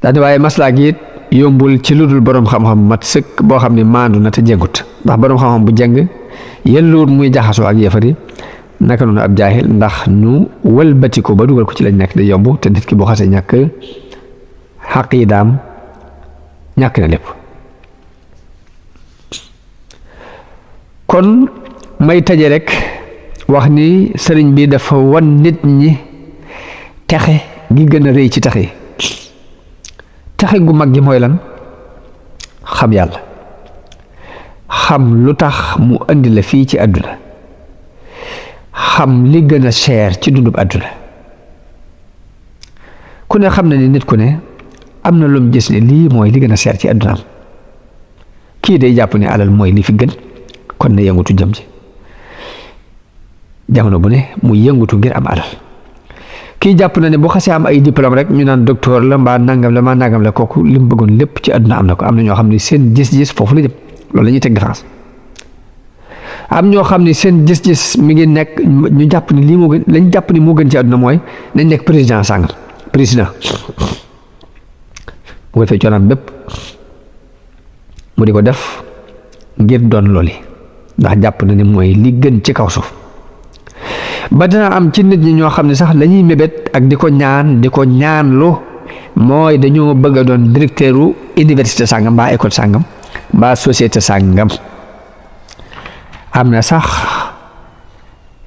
[SPEAKER 1] daal ni waaye maslaha gi it yombul ci lu dul boroom xam-xam mat sëkk boo xam ne maandu na te jengut ndax boroom xam-xam bu jeng yelluwut muy jaxasoo ak yëfari naka noonu ab jaahil ndax ñu wëlbati ko ba dugal ko ci lañ nekk da yomb te nit ki boo xasee ñàkk xaqiidaam ñàkk na lépp kon may taje rek wax ni sëriñ bi dafa wan nit ñi texe gi gën a rëy ci texe texe gu mag gi mooy lan xam yàlla xam lu tax mu indi la fii ci àdduna xam li gën a cher ci dundub àdduna ku ne xam na ni nit ku ne am na lu mu gis ne lii mooy li gën a cher ci àdduna am kii day jàpp ne alal mooy li fi gën kon ne yëngutu jëm ci jamono bu ne mu yëngutu ngir am alal kii jàpp na ne bu xasee am ay diplôme rek ñu naan docteur la mbaa nangam la mbaa nangam la kooku li mu bëggoon lépp ci àdduna am na ko am na ñoo xam ne seen gis-gis foofu la jëm loolu la ñuy teg différence am ñoo xam ne seen gis-gis mi ngi nekk ñu jàpp ni lii moo gën lañ jàpp ni moo gën ci àdduna mooy nañ nekk président sàngam président bu ko defee coonaam bépp mu di ko def ngir doon looli ndax jàpp na ne mooy li gën ci kaw suuf ba dina am ci nit ñi ñoo xam ne sax lañuy mébét ak di ko ñaanlu mooy dañoo bëgg a doon directeuru université sàngam mbaa école sàngam mbaa société sàngam am na sax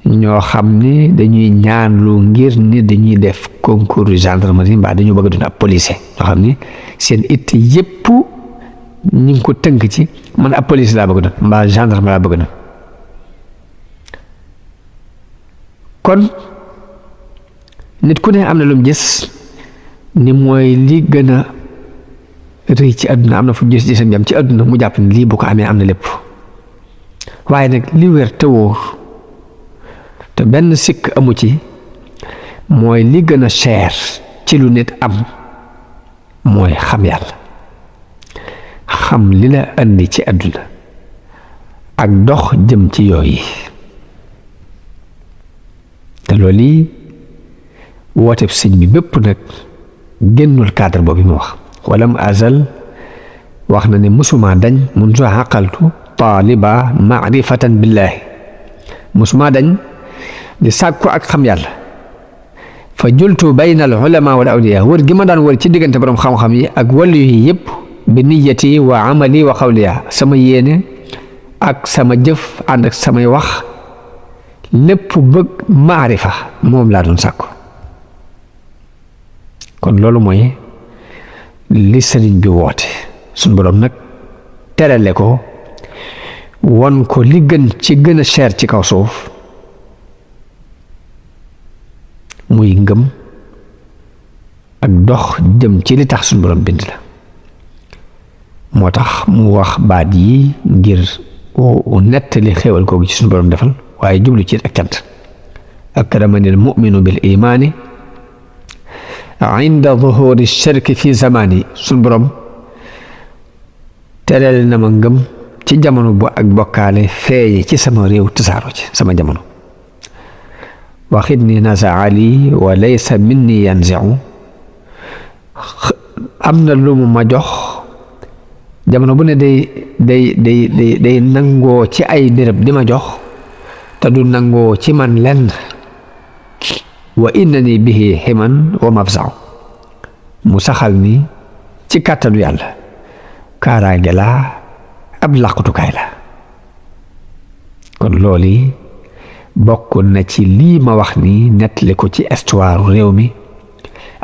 [SPEAKER 1] ñoo xam ni dañuy ñaanlu ngir ni dañuy def concours gendarmerie mbaa dañoo bëgg a doon ab policier ñoo xam ni seen it yépp ñu ngi ko tënk ci man ab policier laa bëgg a doon mbaa gendarme laa bëgg a doon kon nit ku ne am na lu mu gis ni mooy li gën a rëy ci àdduna am na fu gis-gisam jam ci àdduna mu jàpp ni lii bu ko amee am na lépp waaye nag li wér te wóor te benn sikk amu ci mooy li gën a cher ci lu nit am mooy xam yàlla xam li la andi ci àdduna ak dox jëm ci yooyu te loolu yi wooteeb sëñ bi bépp nag génnul cadre boobu mu wax walam azal wax na ne musuma dañ mundu aqaltu taaliba maarifatan billahi musuma dañ di sàkku ak xam yàlla fa jultu bayna al ulama wal awliya wër gi ma daan wër ci diggante borom xam-xam yi ak wàllu yi yëpp bi niyati wa amali wa xawliya sama yéene ak sama jëf ànd ak samay wax lépp bëgg maarifa moom laa doon sàkku kon loolu mooy li sëriñ bi woote suñ borom nag terale ko won ko li gën ci gën a cher ci kaw suuf muy ngëm ak dox jëm ci li tax suñ borom bind la moo tax mu wax baat yi ngir nettali xéewal googu ci suñ borom defal waaye jublu ci ak cant akramani al mu'minu bil imaani inda zuhuri shirki fi zamani suñ borom tereel na ma ngëm ci jamono bu ak bokkaale feeñe ci sama réew tasaaro ci sama jamono waxit ni nazaali wa laysa minni yanzi'u am na lu mu ma jox jamono bu ne day nangoo ci ay béréb di ma jox te du nangoo ci man lenn wa innani bihi himan wa mafza'u mu saxal ni ci kàttanu yàlla kaaraange la ab làqutukaay la kon loolu bokk na ci lii ma wax ni nettali ko ci histoire réew mi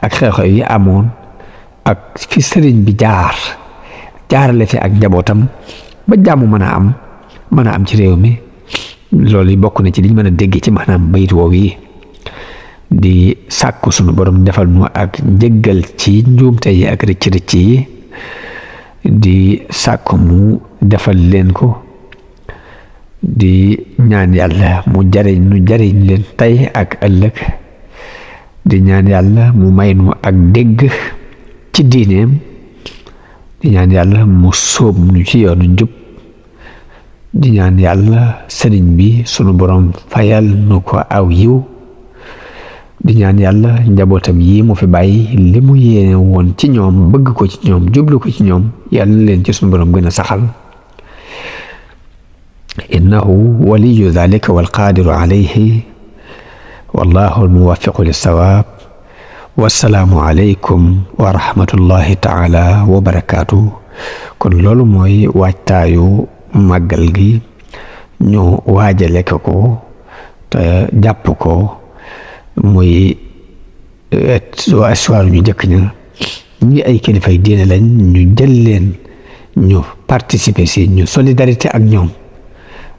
[SPEAKER 1] ak xew-xew yi amoon ak fi sëriñ bi jaarale fi ak njabootam ba jàmm mën a am ci réew mi loolu bokk na ci liñ mën a dégg ci maanaam bayit woow yi di sàkku sunu borom defal nu ak njëggal ci njuumte yi ak rëcc-rëcc yi di sàkku mu defal leen ko di ñaan yàlla mu jariñ leen tey ak ëllëg di ñaan yàlla mu may nu ak dégg ci diineem di ñaan yàlla mu sóob nu ci yoonu njub di ñaan yàlla sëriñ bi sunu borom fayal nu ko aw yiw di ñaan yàlla njabootam yi mu fi bàyyi li mu yéene woon ci ñoom bëgg ko ci ñoom jublu ko ci ñoom yàlla na leen ci sunu borom gën a saxal innahu waliyu dhalika walqadiru alayhi wallahu almuwaffiqu lissawaab wassalaamu aleykum wa rahmatullahi taala wa barakaatu kon loolu mooy waajtaayu màggal gi ñu waajale ko te jàpp ko muy histoire ñu njëkk ña ñi ay kilifay diine lañ ñu jël leen ñu participer si ñu solidarité ak ñoom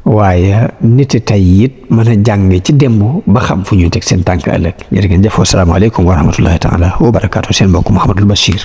[SPEAKER 1] waaye nit tey it mën a jàng ci démb ba xam fu ñu teg seen tànk ëllëg jërë ngeen jëf wassalaamu aleykum wa rahmatullahi taala wa barakaatu seen mbokk Mouhamadul Bachir